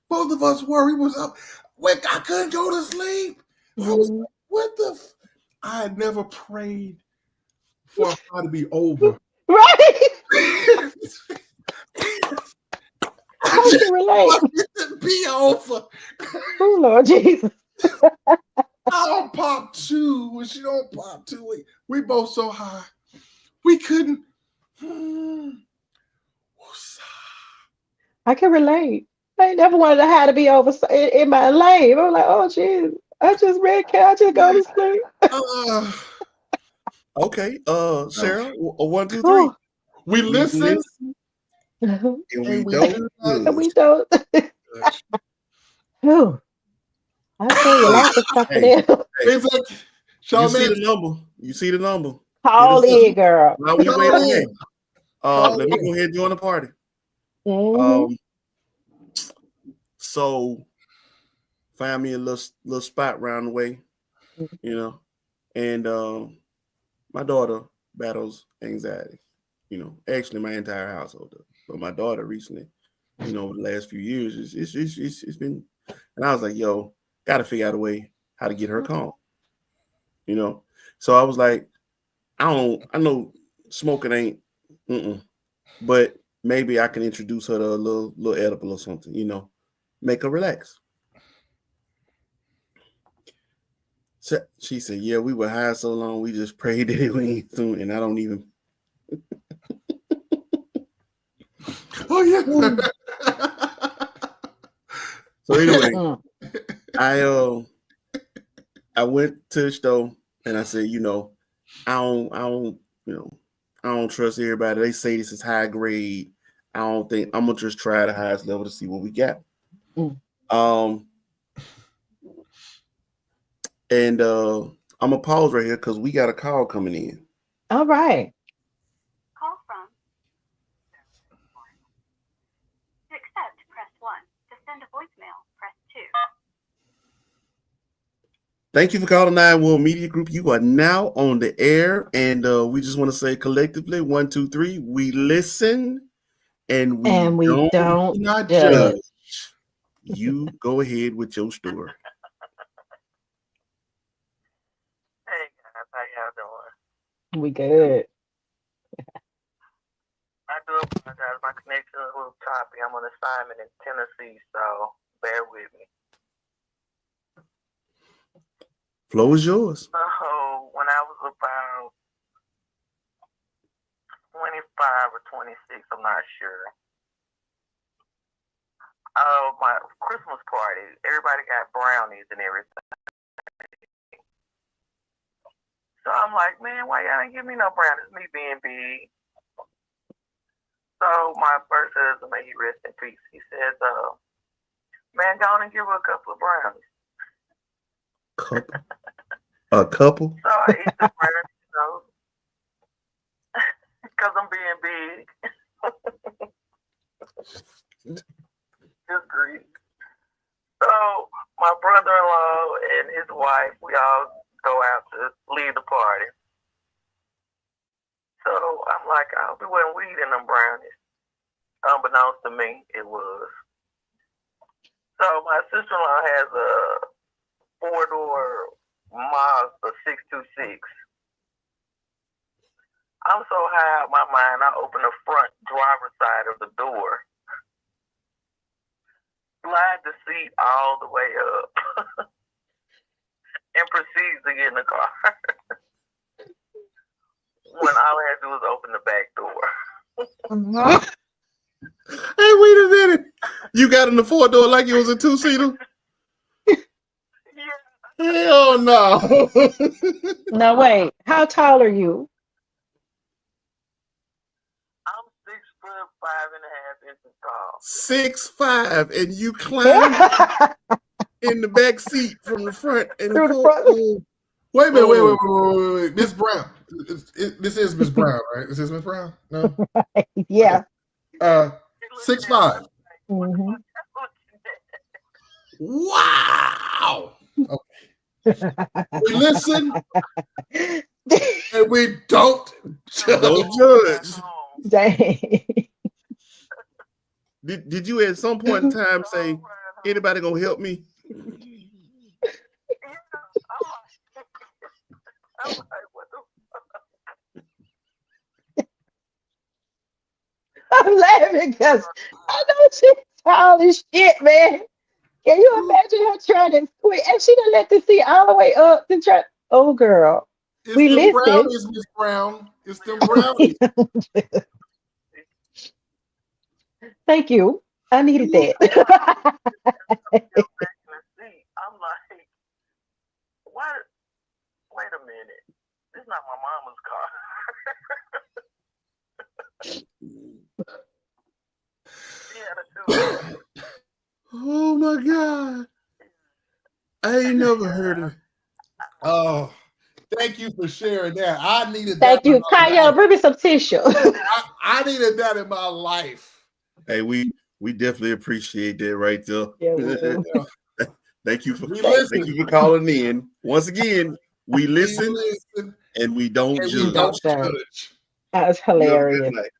Both of us were. We was up. I couldn't go to sleep. I was like, what the? I had never prayed for a high to be over. Right. I can relate. want it to be over. Oh Lord Jesus. I don't pop two when she don't pop two. We both so high. We couldn't. I can relate. I ain't never wanted to have to be over in my life. I'm like, oh jeez, I just read. Can I just go to sleep? Okay, Sarah, 1, 2, 3. Oh. We listen and we and we don't. do not And we don't. touch. Whew. I tell you, life is something Hey, else. It's like, you see Charmaine, the number. You see the number. Call Hit us up. in, girl. While we wait call on in. that, let me go ahead and join the party. Mhm. So find me a little spot around the way, you know, and my daughter battles anxiety, actually my entire household does. But my daughter recently, over the last few years, it's been, and I was like, yo, gotta figure out a way how to get her calm, So I was like, I know smoking ain't, but maybe I can introduce her to a little edible or something, make her relax. So she said, yeah, we were high so long, we just prayed that it went soon, and I don't even. Oh, yeah. So anyway, I went to the store and I said, I don't trust everybody. They say this is high grade. I don't think I'm gonna just try the highest level to see what we got. And I'm gonna pause right here because we got a call coming in. All right. Call from. To accept, press 1. To send a voicemail, press 2. Thank you for calling 911 Media Group. You are now on the air, and we just want to say collectively, 1, 2, 3, we listen and we don't not judge. You go ahead with your story. Hey guys, how y'all doing? We good. I do apologize. My connection is a little choppy. I'm on assignment in Tennessee, so bear with me. Flow is yours. So when I was about 25 or 26, I'm not sure. My Christmas party, everybody got brownies and everything. So I'm like, man, why y'all ain't give me no brownies? Me being big. So my first husband, may he rest in peace, he says, man, go on and give her a couple of brownies. A couple? So I eat the brownies, because I'm being big. Just greedy. So my brother-in-law and his wife, we all go out to leave the party. So I'm like, I hope it wasn't weed in them brownies. Unbeknownst to me, it was. So my sister-in-law has a 4-door Mazda 626. I'm so high out my mind, I open the front driver's side of the door, slide the seat all the way up, and proceeds to get in the car. When all I had to do was open the back door. Hey, wait a minute. You got in the 4-door like it was a 2-seater? Yeah. Hell no. Now wait, how tall are you? I'm 6'5.5" tall. 6'5", and you climb in the back seat from the front and Through the the front. Wait a minute, wait. Miss Brown. This is Miss Brown, right? This is Miss Brown? No? Yeah. 6'5". Mhm. Wow. Okay. We listen and we don't judge. Don't judge. Dang. Did you at some point in time say, anybody gonna help me? I'm like, what the I'm laughing because I know she's tall as shit, man. Can you imagine her trying to squeeze? And she done let the seat all the way up to try. Oh, girl. It's We them listen. brownies, Miss Brown. It's them brownies. Thank you. I needed that. I'm like, what? Wait a minute. This is not my mama's car. Yeah, Oh my God. I ain't never heard of it. Oh, thank you for sharing that. I needed Thank that. you. Kyle, bring me some tissue. I needed that in my life. Hey, we definitely appreciate that right there. Yeah, we do. Thank you for listen. calling in. Once again, we listen and we don't and judge. we don't Judge. judge. That was You have a good hilarious. night.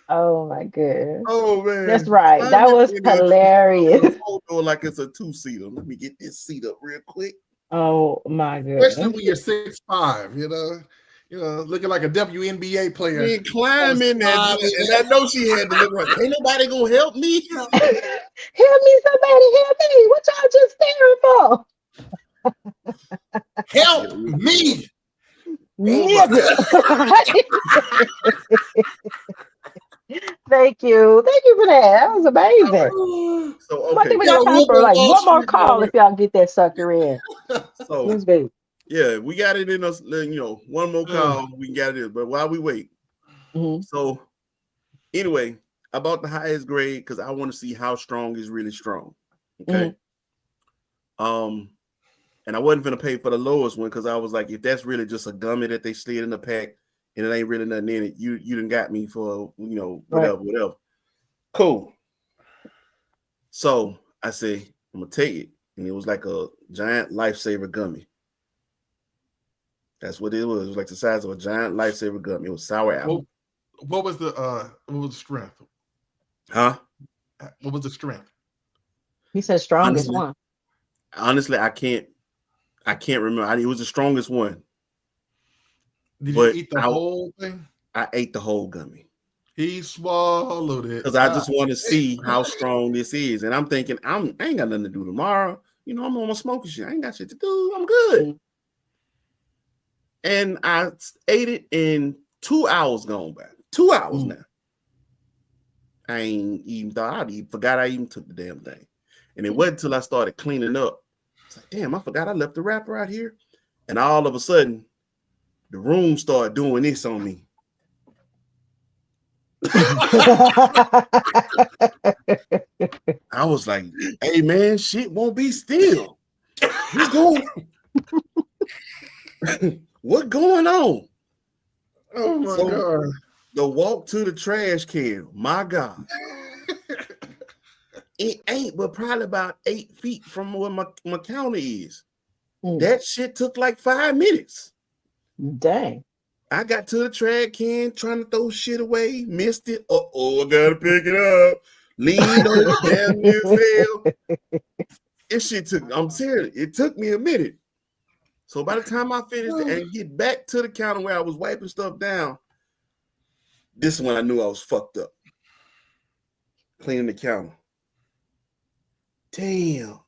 Oh my goodness. Oh man, That's right. I'm That was in there hilarious. photo like it's a 2-seater. Let me get this seat up real quick. Oh my Especially goodness. when you're 6'5", looking like a WNBA player. And climb in there, and I know she had to look like, ain't nobody gonna help me. Help me, somebody help me. What y'all just staring for? Help me. Nigga. Thank you. Thank you for that. That was amazing. So I think okay, we got time for like one more call if y'all get that sucker in. so Let's be. yeah, we got it in us. One more call, we can get it in. But while we wait, so anyway, about the highest grade because I want to see how strong is really strong. Okay. And I wasn't gonna pay for the lowest one because I was like, if that's really just a gummy that they slid in the pack and it ain't really nothing in it, you done got me for whatever. Cool. So I say I'm gonna take it, and it was like a giant lifesaver gummy. That's what it was. It was like the size of a giant lifesaver gummy. It was sour apple. What was the strength? Huh? What was the strength? He said strongest one. Honestly, I can't remember. It was the strongest one. Did you eat the whole thing? I ate the whole gummy. He swallowed it. Because I just want to see how strong this is. And I'm thinking, I ain't got nothing to do tomorrow. I'm on my smoking shit. I ain't got shit to do. I'm good. And I ate it in 2 hours gone by. 2 hours now. I ain't even thought forgot I even took the damn thing. And it wasn't until I started cleaning up. It's like, damn, I forgot I left the wrapper out here. And all of a sudden, the room started doing this on me. I was like, hey man, shit won't be still. What's going on? Oh my God. The walk to the trash can, my God. It ain't but probably about 8 feet from where my counter is. That shit took like 5 minutes. Dang. I got to the trash can trying to throw shit away, missed it. I gotta pick it up. Leaned over, damn near fell. This shit took, I'm serious, it took me a minute. So by the time I finished and get back to the counter where I was wiping stuff down, this is when I knew I was fucked up. Cleaning the counter. Damn.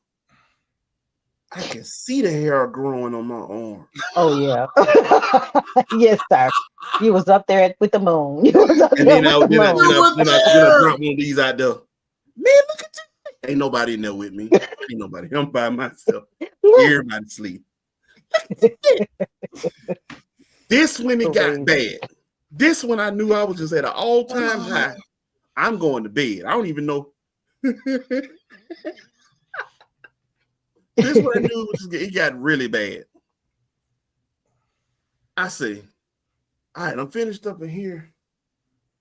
I can see the hair growing on my arm. Oh yeah. Yes, sir. You was up there with the moon. You was up And there then with I the moon. drop one of these out there. Man, look at you. Ain't nobody in there with me. Ain't nobody. I'm by myself. Everybody sleep. This when it got bad. This when I knew I was just at an all-time high. I'm going to bed. I don't even know. This what I knew it got really bad. I say, all right, I'm finished up in here.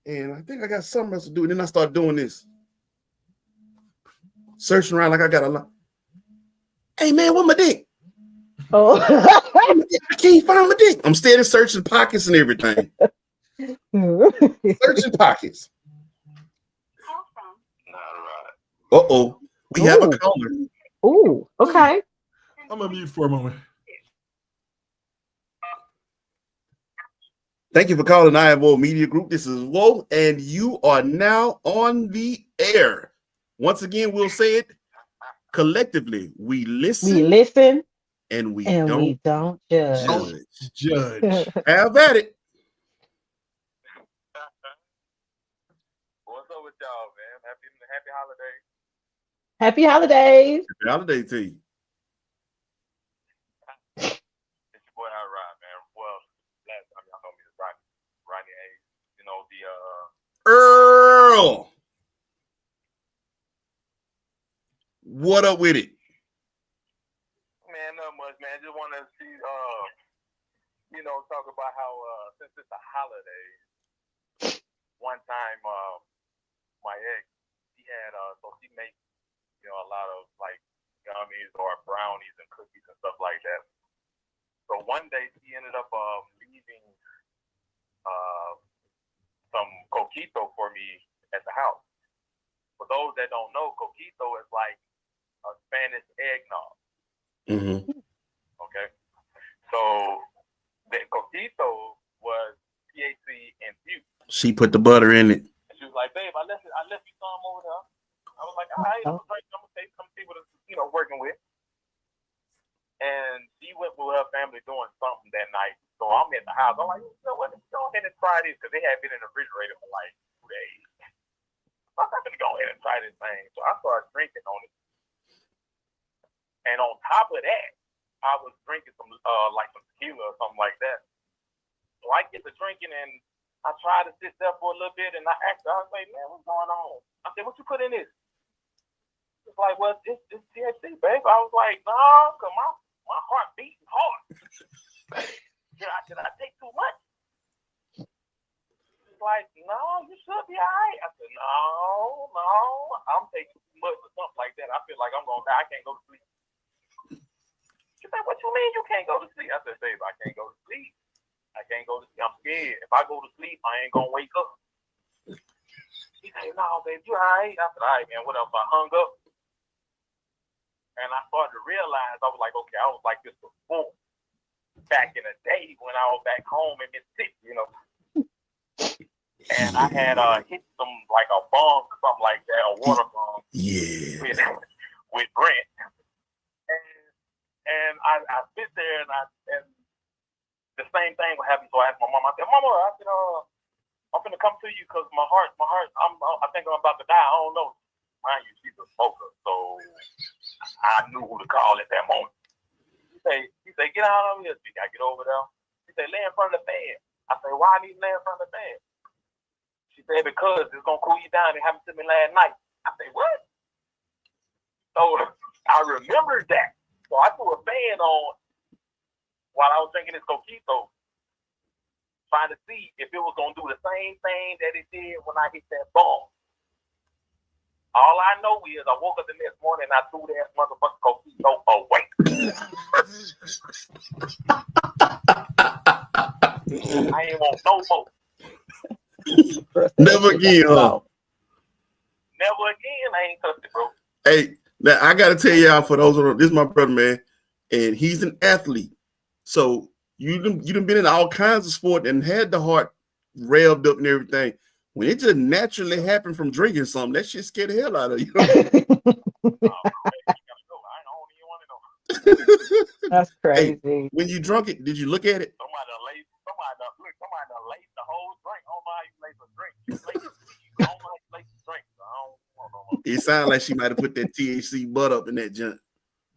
And I think I got something else to do. And then I start doing this. Searching around like I got a lot. Hey man, where my dick? Oh. I can't find my dick. I'm steady searching pockets and everything. Searching pockets. Uh-oh. We have a caller. Ooh, okay. I'm gonna mute for a moment. Thank you for calling IMO Media Group. This is Wo, and you are now on the air. Once again, we'll say it collectively. We listen, and we don't judge. Judge. Have at it. What's up with y'all, man? Happy holidays. Happy holidays. Happy holiday to you. It's your boy Rod, man. Well, last time y'all know me as Grannee, you know, the Earl. What up with it? Man, not much, man. Just want to see, you know, talk about how since it's a holiday, one time my ex, he had so she makes, you know, a lot of like gummies or brownies and cookies and stuff like that. So one day she ended up leaving some coquito for me at the house. For those that don't know, coquito is like a Spanish eggnog. Mm-hmm. Okay. So the coquito was THC infused. She put the butter in it. And she was like, babe, I left you some over there. I was like, all right, I'm gonna see what it's, you know, working with. And she went with her family doing something that night. So I'm in the house. I'm like, you know what? Let's go ahead and try this because they had been in the refrigerator for like 2 days. I'm not gonna go ahead and try this thing. So I started drinking on it. And on top of that, I was drinking some like some tequila or something like that. So I get to drinking and I try to sit there for a little bit and I asked her, I was like, man, what's going on? I said, what you put in this? It's like, well, it's THC, babe. I was like, no, because my heart beating hard. Did I take too much? It's like, no, you should be all right. I said, no, I'm taking too much or something like that. I feel like I'm going to die. I can't go to sleep. She said, what you mean you can't go to sleep? I said, babe, I can't go to sleep. I can't go to sleep. I'm scared. If I go to sleep, I ain't going to wake up. She said, no, babe, you all right? I said, all right, man, what else? I hung up. And I started to realize, I was like, okay, I was like this before. Back in the day when I was back home in Mississippi, you know. And I had hit some, like a bomb or something like that, a water bomb. Yeah. With Brent. And I sit there and the same thing would happen. So I asked my mom, I said, Mama, I'm gonna come to you because my heart, I think I'm about to die. I don't know. Mind you, she's a smoker, so I knew who to call at that moment. He say, get out of here. I get over there. He say, lay in front of the fan. I say, why I need to lay in front of the fan? She said, because it's gonna cool you down. It happened to me last night. I say, what? So I remembered that. So I threw a fan on while I was drinking this coquito. trying to see if it was gonna do the same thing that it did when I hit that ball. All I know is I woke up the next morning and I threw that motherfucker Cosito away. I ain't want no more. Never again, huh? Never again. I ain't touched it, bro. Hey, now I gotta tell y'all, for those of this is my brother, man, and he's an athlete. So you done been in all kinds of sport and had the heart revved up and everything. When it just naturally happened from drinking something, that shit scared the hell out of you. That's crazy. Hey, when you drunk it, did you look at it? Somebody laced the whole drink. I don't know how you lace a drink. I don't know how you lace a drink. So I don't want no more. It sounded like she might have put that THC butt up in that junk.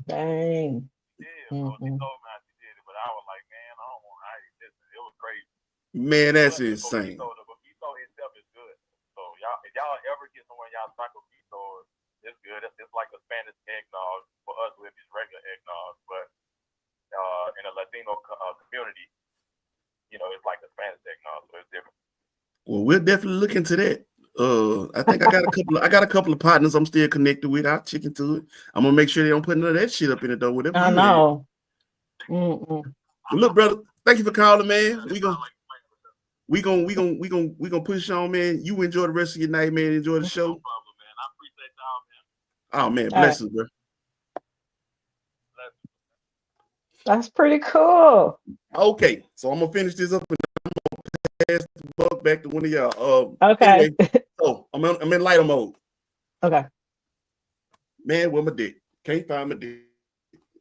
Dang. Yeah, so she told me how she did it, but I was like, man, I don't want how you did it. It was crazy. Man, that's insane. The Coquito itself is good. So y'all, if y'all ever get somewhere y'all try Coquito, it's good. It's like a Spanish eggnog for us with this regular eggnog, but in a Latino community, you know, it's like a Spanish eggnog, so it's different. Well, we'll definitely look into that. I think I got a couple of partners I'm still connected with. I'll check into it. I'm gonna make sure they don't put none of that shit up in it though. Whatever. I know. Well, look, brother, thank you for calling, man. We gonna push on, man. You enjoy the rest of your night, man. Enjoy the show. No problem, man. I appreciate y'all, man. Oh man, bless us, bro. That's pretty cool. Okay, so I'm gonna finish this up and I'm gonna pass the buck back to one of y'all. Okay. Anyway, so I'm in lighter mode. Okay. Man, where my dick? Can't find my dick.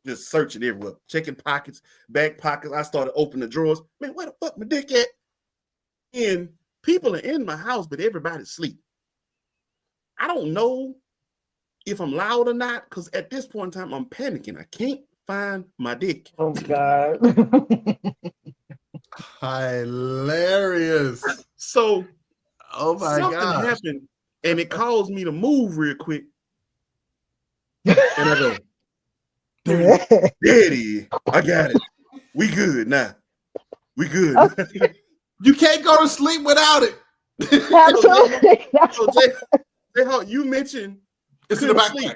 Just searching everywhere, checking pockets, back pockets. I started opening the drawers. Man, where the fuck my dick at? And people are in my house, but everybody's asleep. I don't know if I'm loud or not, because at this point in time, I'm panicking. I can't find my dick. Oh God. Hilarious. So, oh my something God, happened, and it caused me to move real quick. And I go, there it is. I got it. We good now. We good. Okay. You can't go to sleep without it. Absolutely. So Jay, you mentioned It's in the backpack.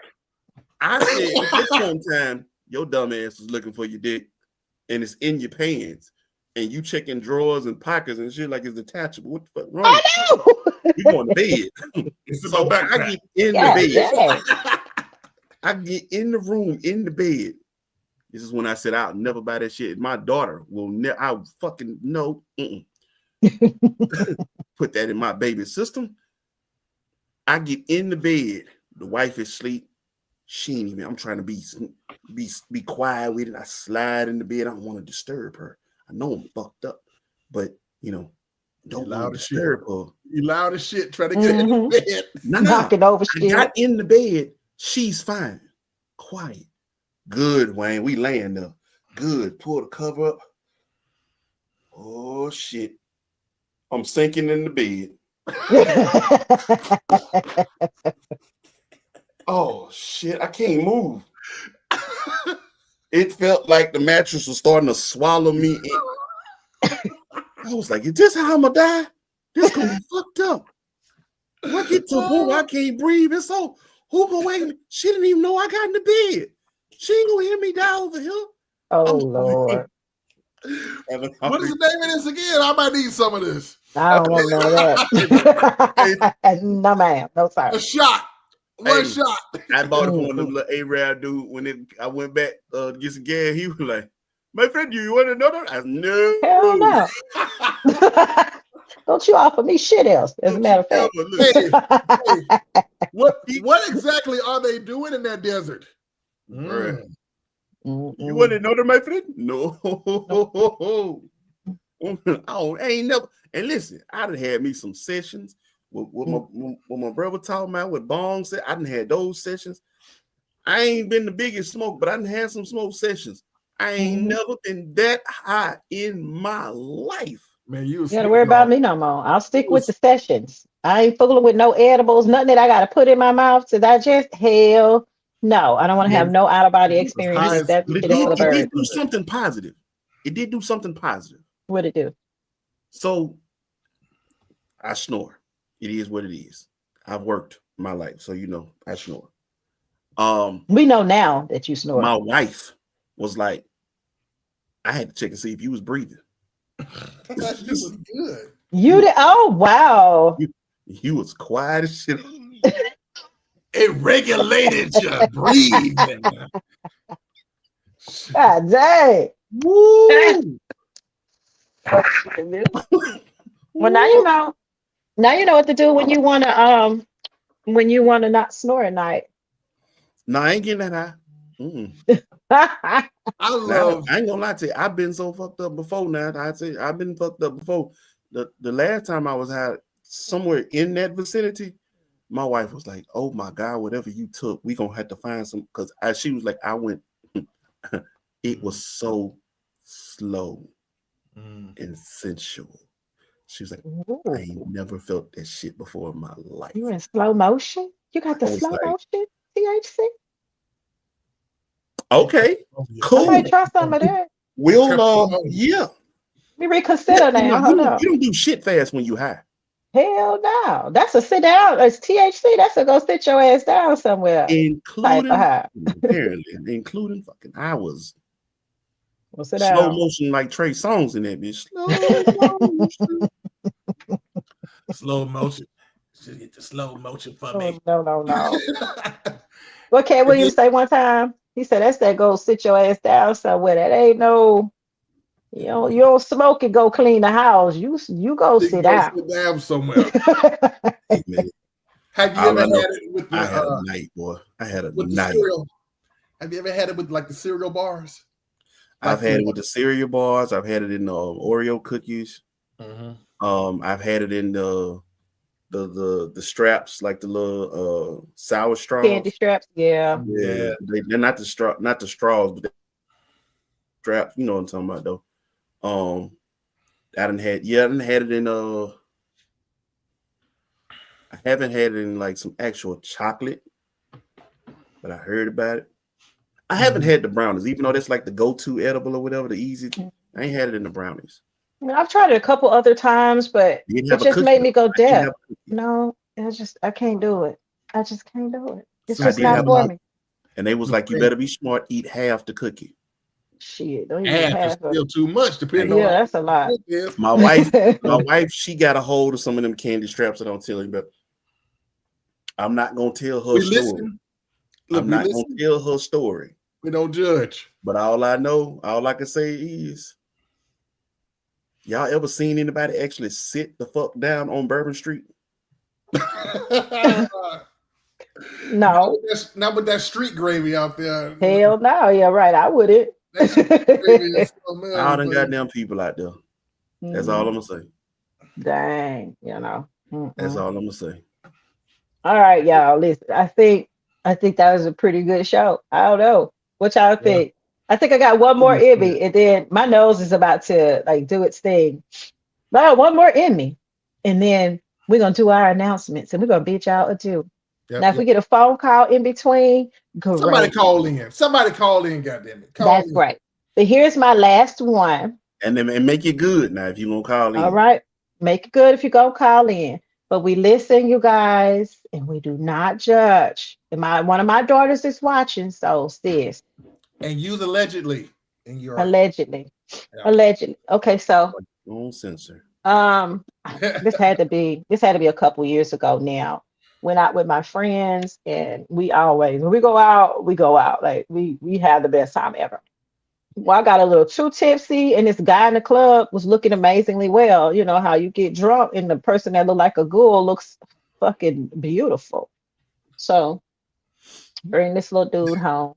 I said at this one time, your dumb ass was looking for your dick, and it's in your pants, and you checking drawers and pockets and shit like it's detachable. What the fuck wrong? I know. We going to bed. So I get in the bed. I get in the room, in the bed. This is when I said I'll never buy that shit. My daughter will never. I fucking no. Put that in my baby system. I get in the bed. The wife is asleep. She ain't even. I'm trying to be quiet with it. I slide in the bed. I don't want to disturb her. I know I'm fucked up, but you know, don't want to disturb her. You loud as shit. Trying to get in the bed. Knocking over shit. I got in the bed. She's fine. Quiet. Good, Wayne. We laying there. Good. Pull the cover up. Oh shit. I'm sinking in the bed. Oh shit. I can't move. It felt like the mattress was starting to swallow me in. I was like, is this how I'm gonna die? This gonna be fucked up. When I get to a point where I can't breathe, it's so who gonna wake me? She didn't even know I got in the bed. She ain't gonna hear me die over here. Oh Lord. What is the name of this again? I might need some of this. I don't want none of that. No, ma'am. No, sorry. A shot. One shot. I bought it for one of them little Arab dude when I went back to get some gas. He was like, my friend, do you want another? I said, no. Hell no. Don't you offer me shit else, as a matter of fact. Hey, what exactly are they doing in that desert? You want another, my friend? No. I ain't never. And listen, I done had me some sessions with my brother talking about with Bong said. I done had those sessions. I ain't been the biggest smoke, but I done had some smoke sessions. I ain't never been that high in my life. Man, you gotta worry about me no more. I'll stick with the sessions. I ain't fooling with no edibles, nothing that I gotta put in my mouth to digest. Hell no, I don't want to have no out of body experiences. That shit is for the birds. It did do something positive. It did do something positive. What'd it do? So I snore. It is what it is. I've worked my life, so I snore. We know now that you snore. My wife was like, I had to check and see if you was breathing. I thought you was good. You did? Oh, wow. You was quiet as shit. It regulated your breathing. God dang. Woo! Well, now you know. Now you know what to do when you wanna not snore at night. No, I ain't getting that high. Mm-mm. I Now, love. I ain't gonna lie to you. I've been so fucked up before now. I'd say I've been fucked up before. The last time I was high, somewhere in that vicinity, my wife was like, "Oh my God, whatever you took, we gonna have to find some." Because she was like, "I went." It was so slow and sensual. She was like, "I Ooh, ain't never felt that shit before in my life." you in slow motion? You got the I was slow like, motion THC? "Okay, I cool. might try some of that. We'll yeah." Let me reconsider now. Hold on. You don't do shit fast when you high. Hell no. That's a sit down. It's THC. That's a go sit your ass down somewhere type of Including high. apparently, including fucking I was Well, sit slow down. motion like Trey Songz in that bitch. Slow motion. Slow motion. Should get the slow motion for Oh, me. no. What Cat Williams say one time? He said, that's that go sit your ass down somewhere. That ain't no, you don't smoke and go clean the house. You go sit down. Sit down somewhere. Hey, man, Have you all ever I had know, it with I had a the night, boy. I had a with the night. cereal? Have you ever had it with like the cereal bars? I've had it with the cereal bars. I've had it in the Oreo cookies. I've had it in the straps, like the little sour straws. Candy straps, yeah. Yeah. They're not the straws, but the straps. You know what I'm talking about, though. I didn't had it in I haven't had it in like some actual chocolate, but I heard about it. I haven't had the brownies, even though that's like the go-to edible or whatever, the easy. I ain't had it in the brownies. I mean, I've tried it a couple other times, but it just made me go deaf. No, I can't do it. I just can't do it. It's just not for me. And they was like, you better be smart, eat half the cookie. Shit, don't even half is still too much, depending on. Yeah, that's a lot. My wife, she got a hold of some of them candy straps. I don't tell you, but I'm not gonna tell her story. I'm not gonna tell her story. We don't judge. But all I can say is, y'all ever seen anybody actually sit the fuck down on Bourbon Street? No. Not with that street gravy out there. Hell no. Yeah, right. I wouldn't. All them goddamn people out there. That's all I'm gonna say. Dang, That's all I'm gonna say. All right, y'all. Listen, I think that was a pretty good show. I don't know. What y'all think? I think I got one more in me, and then my nose is about to like do its thing. But I got one more in me, and then we're gonna do our announcements, and we're gonna beat y'all adieu. Now, if we get a phone call in between, great. Somebody call in. Goddamn it. That's right. But here's my last one. And then make it good now if you're gonna call in. All right. Make it good if you go call in. But we listen, you guys, and we do not judge. And one of my daughters is watching, so sis. And use allegedly. Allegedly. Okay, so don't censor. this had to be a couple years ago now. Went out with my friends, and we always, when we go out. Like we have the best time ever. Well, I got a little too tipsy, and this guy in the club was looking amazingly well. You know how you get drunk, and the person that looked like a ghoul looks fucking beautiful. So bring this little dude home,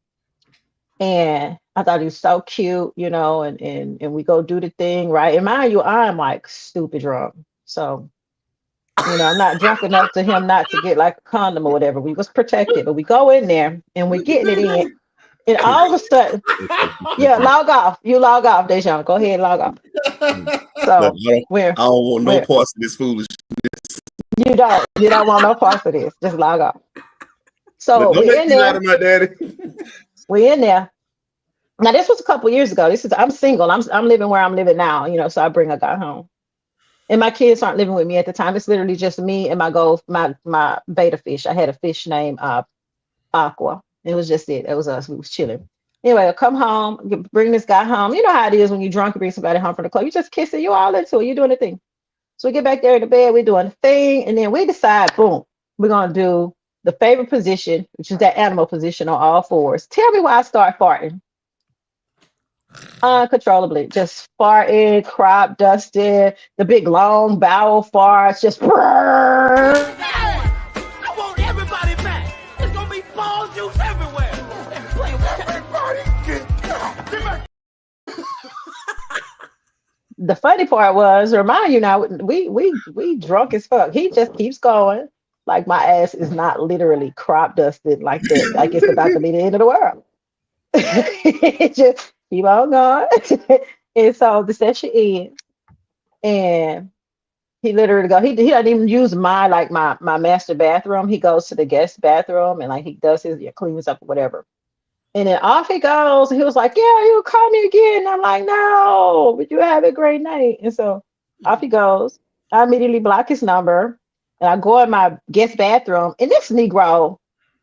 and I thought he was so cute, and we go do the thing, right? And mind you, I'm like stupid drunk, so. I'm not drunk enough to him not to get like a condom or whatever. We was protected, but we go in there and we're getting it in. And all of a sudden, log off. You log off, Dejan. Go ahead, log off. So I don't want no parts of this foolishness. You don't want no parts of this. Just log off. So we're in there. My daddy. We're in there. Now this was a couple years ago. I'm single. I'm living where I'm living now. So I bring a guy home. And my kids aren't living with me at the time. It's literally just me and my gold, my beta fish. I had a fish named Aqua. It was just it. It was us. We was chilling. Anyway, I come home, bring this guy home. You know how it is when you're drunk and bring somebody home from the club. You just kiss it. You all into it. You doing the thing. So we get back there in the bed. We're doing the thing, and then we decide, boom, we're gonna do the favorite position, which is that animal position on all fours. Tell me why I start farting uncontrollably, just farting, crop dusting, the big long bowel farts, just. I want everybody back. It's gonna be ball juice everywhere. Everybody get back. The funny part was, remind you now, we drunk as fuck. He just keeps going. Like my ass is not literally crop dusted like that. Like it's about to be the end of the world. It just keep on going. And so the session ends, and he literally go. He doesn't even use my master bathroom. He goes to the guest bathroom and like he does his cleans up or whatever. And then off he goes. And he was like, "Yeah, you call me again." And I'm like, "No, but you have a great night." And so off he goes. I immediately block his number, and I go in my guest bathroom. And this Negro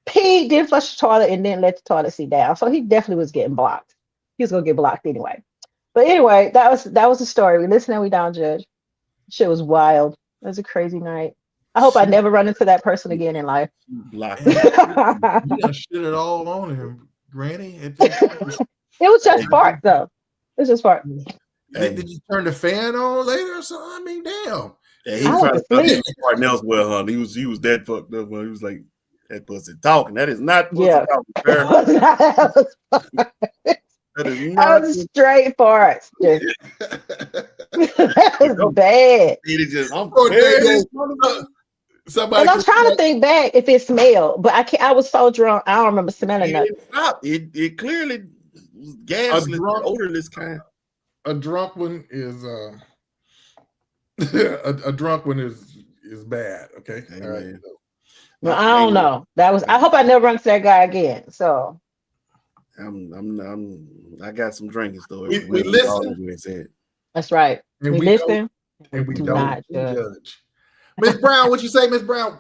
peed, didn't flush the toilet, and then let the toilet seat down. So he definitely was getting blocked. He was gonna get blocked anyway. But anyway, that was the story. We listen and we don't judge. Shit was wild. It was a crazy night. I hope I never run into that person again in life. Block. You done shit it all on him, Granny. It was just fart though. It was just fart. Did you turn the fan on later or something? I mean, damn. Yeah, he I tried went to to sleep. something else well, huh? He was that fucked up. He was like, that pussy talking. That is not pussy Yeah. talking, sir. That is I not was straight farts. Just, that was bad. It just, I'm Somebody And I'm trying to think back if it smelled, but I can't. I was so drunk, I don't remember smelling nothing. It clearly was gasless, odorless kind. A drunk one is a drunk one is bad. Okay, all right. Well, I don't know. That was. I hope I never run to that guy again. So I got some drinking stories. We listen. That's right. We listen and we do don't not judge. Miss Brown, what you say, Miss Brown?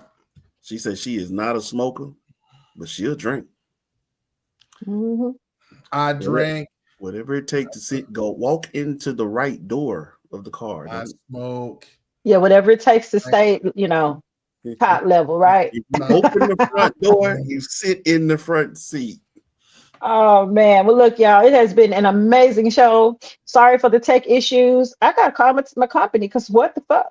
She said she is not a smoker, but she'll drink. Mm-hmm. I drank. Whatever it takes to walk into the right door of the car. I smoke. Yeah, whatever it takes to stay, top level, right? If you open the front door, you sit in the front seat. Oh man, well look, y'all, it has been an amazing show. Sorry for the tech issues. I got to call my company because what the fuck?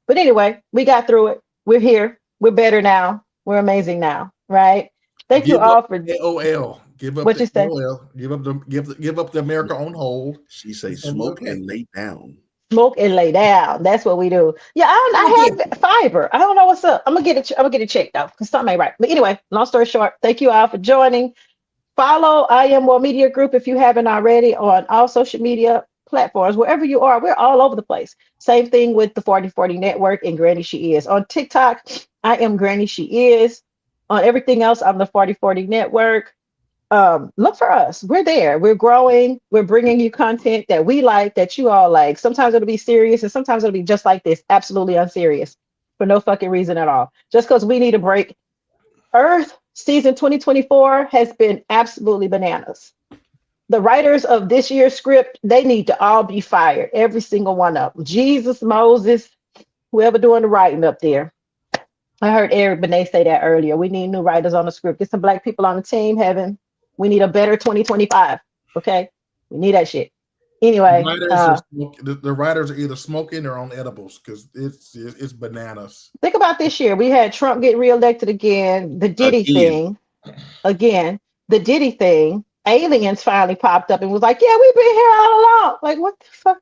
But anyway, we got through it. We're here. We're better now. We're amazing now, right? Thank you all for AOL. Give up what the you say. AOL. Give up the America on hold. She say smoke and lay down. Smoke and lay down. That's what we do. Yeah, I have fiber. I don't know what's up. I'm gonna get it checked out because something ain't right. But anyway, long story short, thank you all for joining. Follow I Am More Media Group if you haven't already on all social media platforms, wherever you are. We're all over the place. Same thing with the 4040 Network and Grannee She Is. On TikTok, I am Grannee She Is. On everything else, I'm the 4040 Network. Look for us. We're there. We're growing. We're bringing you content that we like, that you all like. Sometimes it'll be serious and sometimes it'll be just like this, absolutely unserious for no fucking reason at all. Just because we need a break. Earth season 2024 has been absolutely bananas. The writers of this year's script, they need to all be fired. Every single one of them. Jesus, Moses, whoever doing the writing up there. I heard Eric Benet say that earlier. We need new writers on the script. Get some black people on the team, Heaven. We need a better 2025. Okay? We need that shit. Anyway. The writers are either smoking or on edibles because it's bananas. Think about this year. We had Trump get reelected again. The Diddy thing. Again. The Diddy thing. Aliens finally popped up and was like, yeah, we've been here all along. Like, what the fuck?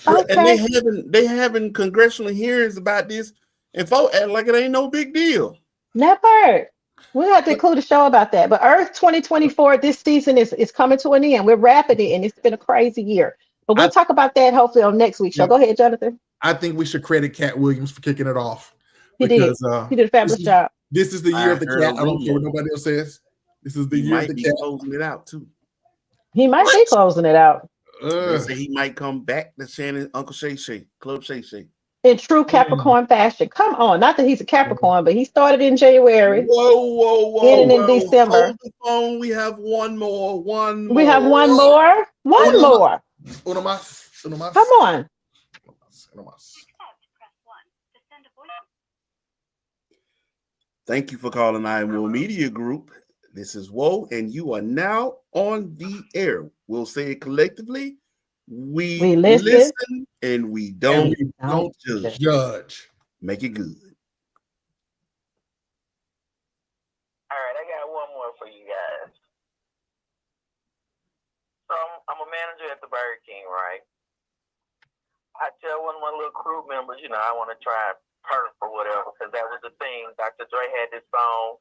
Okay. And they having congressional hearings about this, and folks act like it ain't no big deal. Never. We have to include a show about that. But Earth 2024, this season is coming to an end. We're wrapping it, and it's been a crazy year. But we'll talk about that hopefully on next week's show. Go ahead, Jonathan. I think we should credit Cat Williams for kicking it off. He did a fabulous job. This is the year of the cat. I don't care what nobody else says. This is the year of the cat. Closing it out too. He might be closing it out. They say he might come back to Shannon, Uncle Shay Shay, Club Shay Shay. in true Capricorn fashion. Come on, not that he's a Capricorn, but he started in January, ending in Whoa. December. Hold the phone. We have one more. One We have more. one more. One Uno más. more. Uno más. Uno más. Come on. Uno más. Thank you for calling Iowa Media Group. This is Woe, and you are now on the air. We'll say it collectively. We listen. and we And don't we don't judge. judge. Make it good. All right, I got one more for you guys. So I'm a manager at the Burger King, right? I tell one of my little crew members, I want to try perp or whatever, because that was the thing. Dr. Dre had this song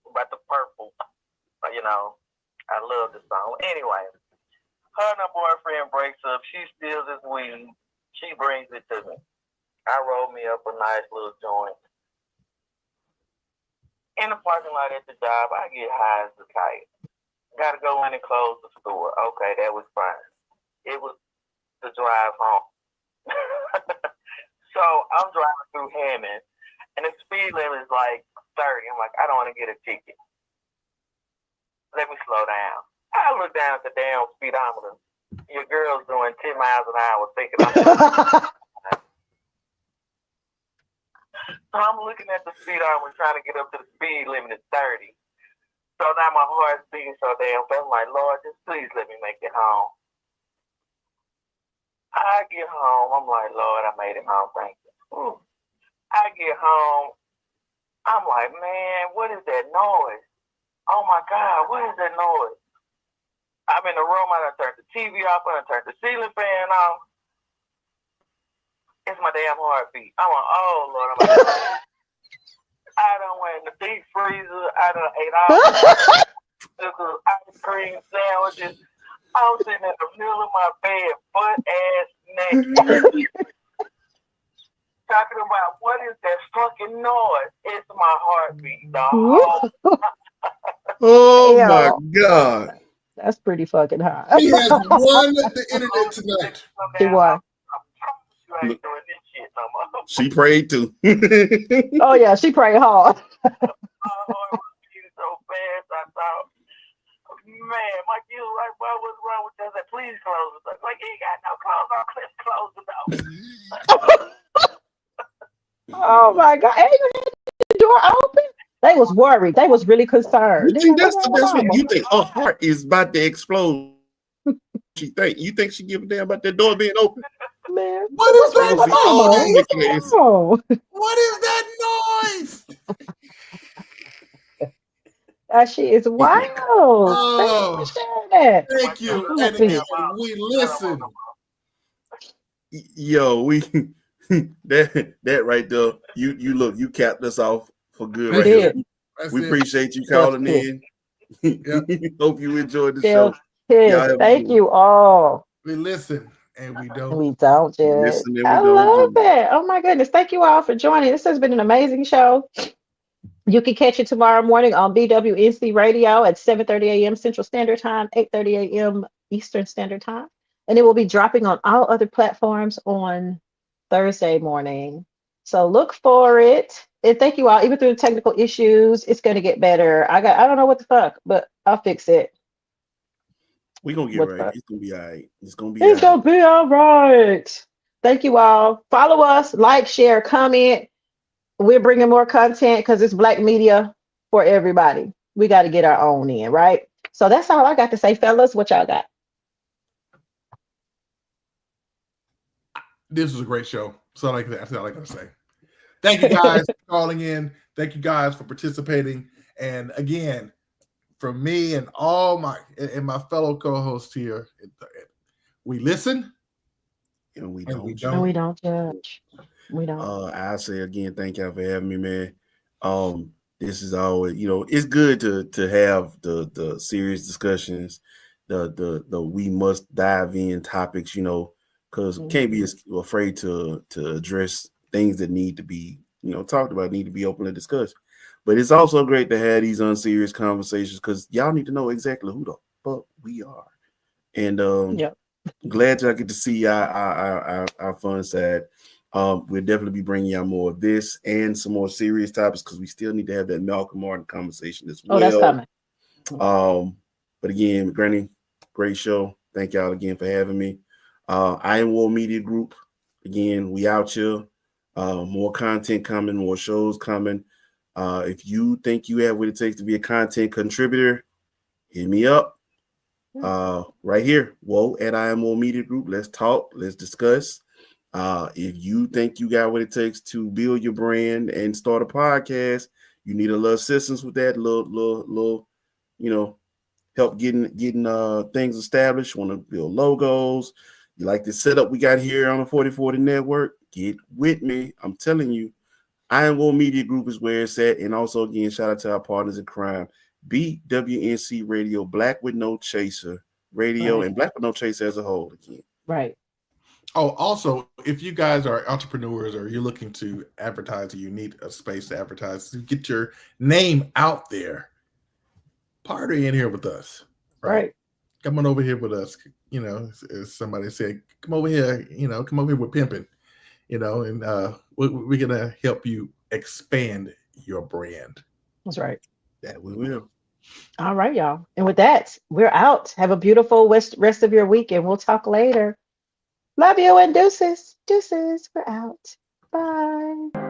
about the purple. I love the song. Anyway, her and her boyfriend breaks up. She steals his weed. She brings it to me. I roll me up a nice little joint. In the parking lot at the job, I get high as a kite. Got to go in and close the store. Okay, that was fine. It was the drive home. So I'm driving through Hammond, and the speed limit is like 30. I'm like, I don't want to get a ticket. Let me slow down. I look down at the damn speedometer. Your girl's doing 10 miles an hour, thinking I'm looking at the speedometer, trying to get up to the speed limit at 30. So now my heart's beating so damn fast. I'm like, Lord, just please let me make it home. I get home. I'm like, Lord, I made it home. Thank you. Ooh. I get home. I'm like, man, what is that noise? Oh, my God, what is that noise? I'm in the room. I done turned the TV off. I done turned the ceiling fan off. It's my damn heartbeat. I'm like, oh, Lord. I done went in the deep freezer. I done ate all the ice cream sandwiches. I was sitting in the middle of my bed, butt-ass naked. Talking about, what is that fucking noise? It's my heartbeat, dog. Oh, Damn. my God. That's pretty fucking high. He has won the internet tonight. She won. You ain't doing this shit no more. She prayed too. Oh yeah, she prayed hard. My heart was beating so fast. I thought, man, Mike, you was like, well, what's wrong with that? I said, please close the door. Like, he ain't got no clothes on. Let's close the door. Oh my God. Ain't you had the door open? They was worried. They was really concerned. You think They that's like, the "What's best wrong, one? Mama?" You think her heart is about to explode? You think she give a damn about that door being open? Man, What is that what's wrong, Mama? noise? What's wrong? What is that noise? She is wild. Thank you for sharing that. Thank you. Oh, And please. again, we listen. Yo, we that right there. You look, you capped us off for good You right did. here. That's We it. appreciate you calling in. Hope you enjoyed the show. Y'all have a Thank good you all. We listen and we don't. We don't judge. Listen and we I don't love judge. it. Oh my goodness. Thank you all for joining. This has been an amazing show. You can catch it tomorrow morning on BWNC Radio at 7:30 a.m. Central Standard Time, 8:30 a.m. Eastern Standard Time. And it will be dropping on all other platforms on Thursday morning. So look for it. And thank you all. Even through the technical issues, it's going to get better. I don't know what the fuck, but I'll fix it. We're gonna get What right. the- It's gonna be all right. It's gonna be It's all right. going to be all right. Thank you all. Follow us, like, share, comment. We're bringing more content because it's Black media for everybody. We got to get our own in, right? So that's all I got to say, fellas. What y'all got? This was a great show. So like that's all I gotta say. Thank you guys for calling in. Thank you guys for participating. And again, from me and all my fellow co-hosts here, we listen And we and don't we judge. And we don't judge. We don't. I say again, thank y'all for having me, man. This is always, it's good to have the serious discussions, the we must dive in topics, because we can't be afraid to address things that need to be, talked about, need to be openly discussed. But it's also great to have these unserious conversations because y'all need to know exactly who the fuck we are. And Yep. glad y'all get to see our fun side. We'll definitely be bringing y'all more of this and some more serious topics because we still need to have that Malcolm Martin conversation as Oh, that's well. coming. But again, Grannee, great show. Thank y'all again for having me. Iron War Media Group. Again, we out here. More content coming, more shows coming. If you think you have what it takes to be a content contributor, hit me up. Right here. Whoa, at Iron War Media Group. Let's talk. Let's discuss. If you think you got what it takes to build your brand and start a podcast, you need a little assistance with that, little, help getting things established. Want to build logos? You like the setup we got here on the 4040 network? Get with me. I'm telling you, Iron War Media Group is where it's at. And also, again, shout out to our partners in crime, BWNC Radio, Black with No Chaser Radio, Right. and Black with No Chaser as a whole. Again, Right. Oh, also, if you guys are entrepreneurs or you're looking to advertise or you need a space to advertise to get your name out there, party in here with us. Right. Come on over here with us. As somebody said, come over here, come over here with pimping, and we're going to help you expand your brand. That's right. that we will. All right, y'all. And with that, we're out. Have a beautiful rest of your week, and we'll talk later. Love you and deuces. Deuces. We're out. Bye.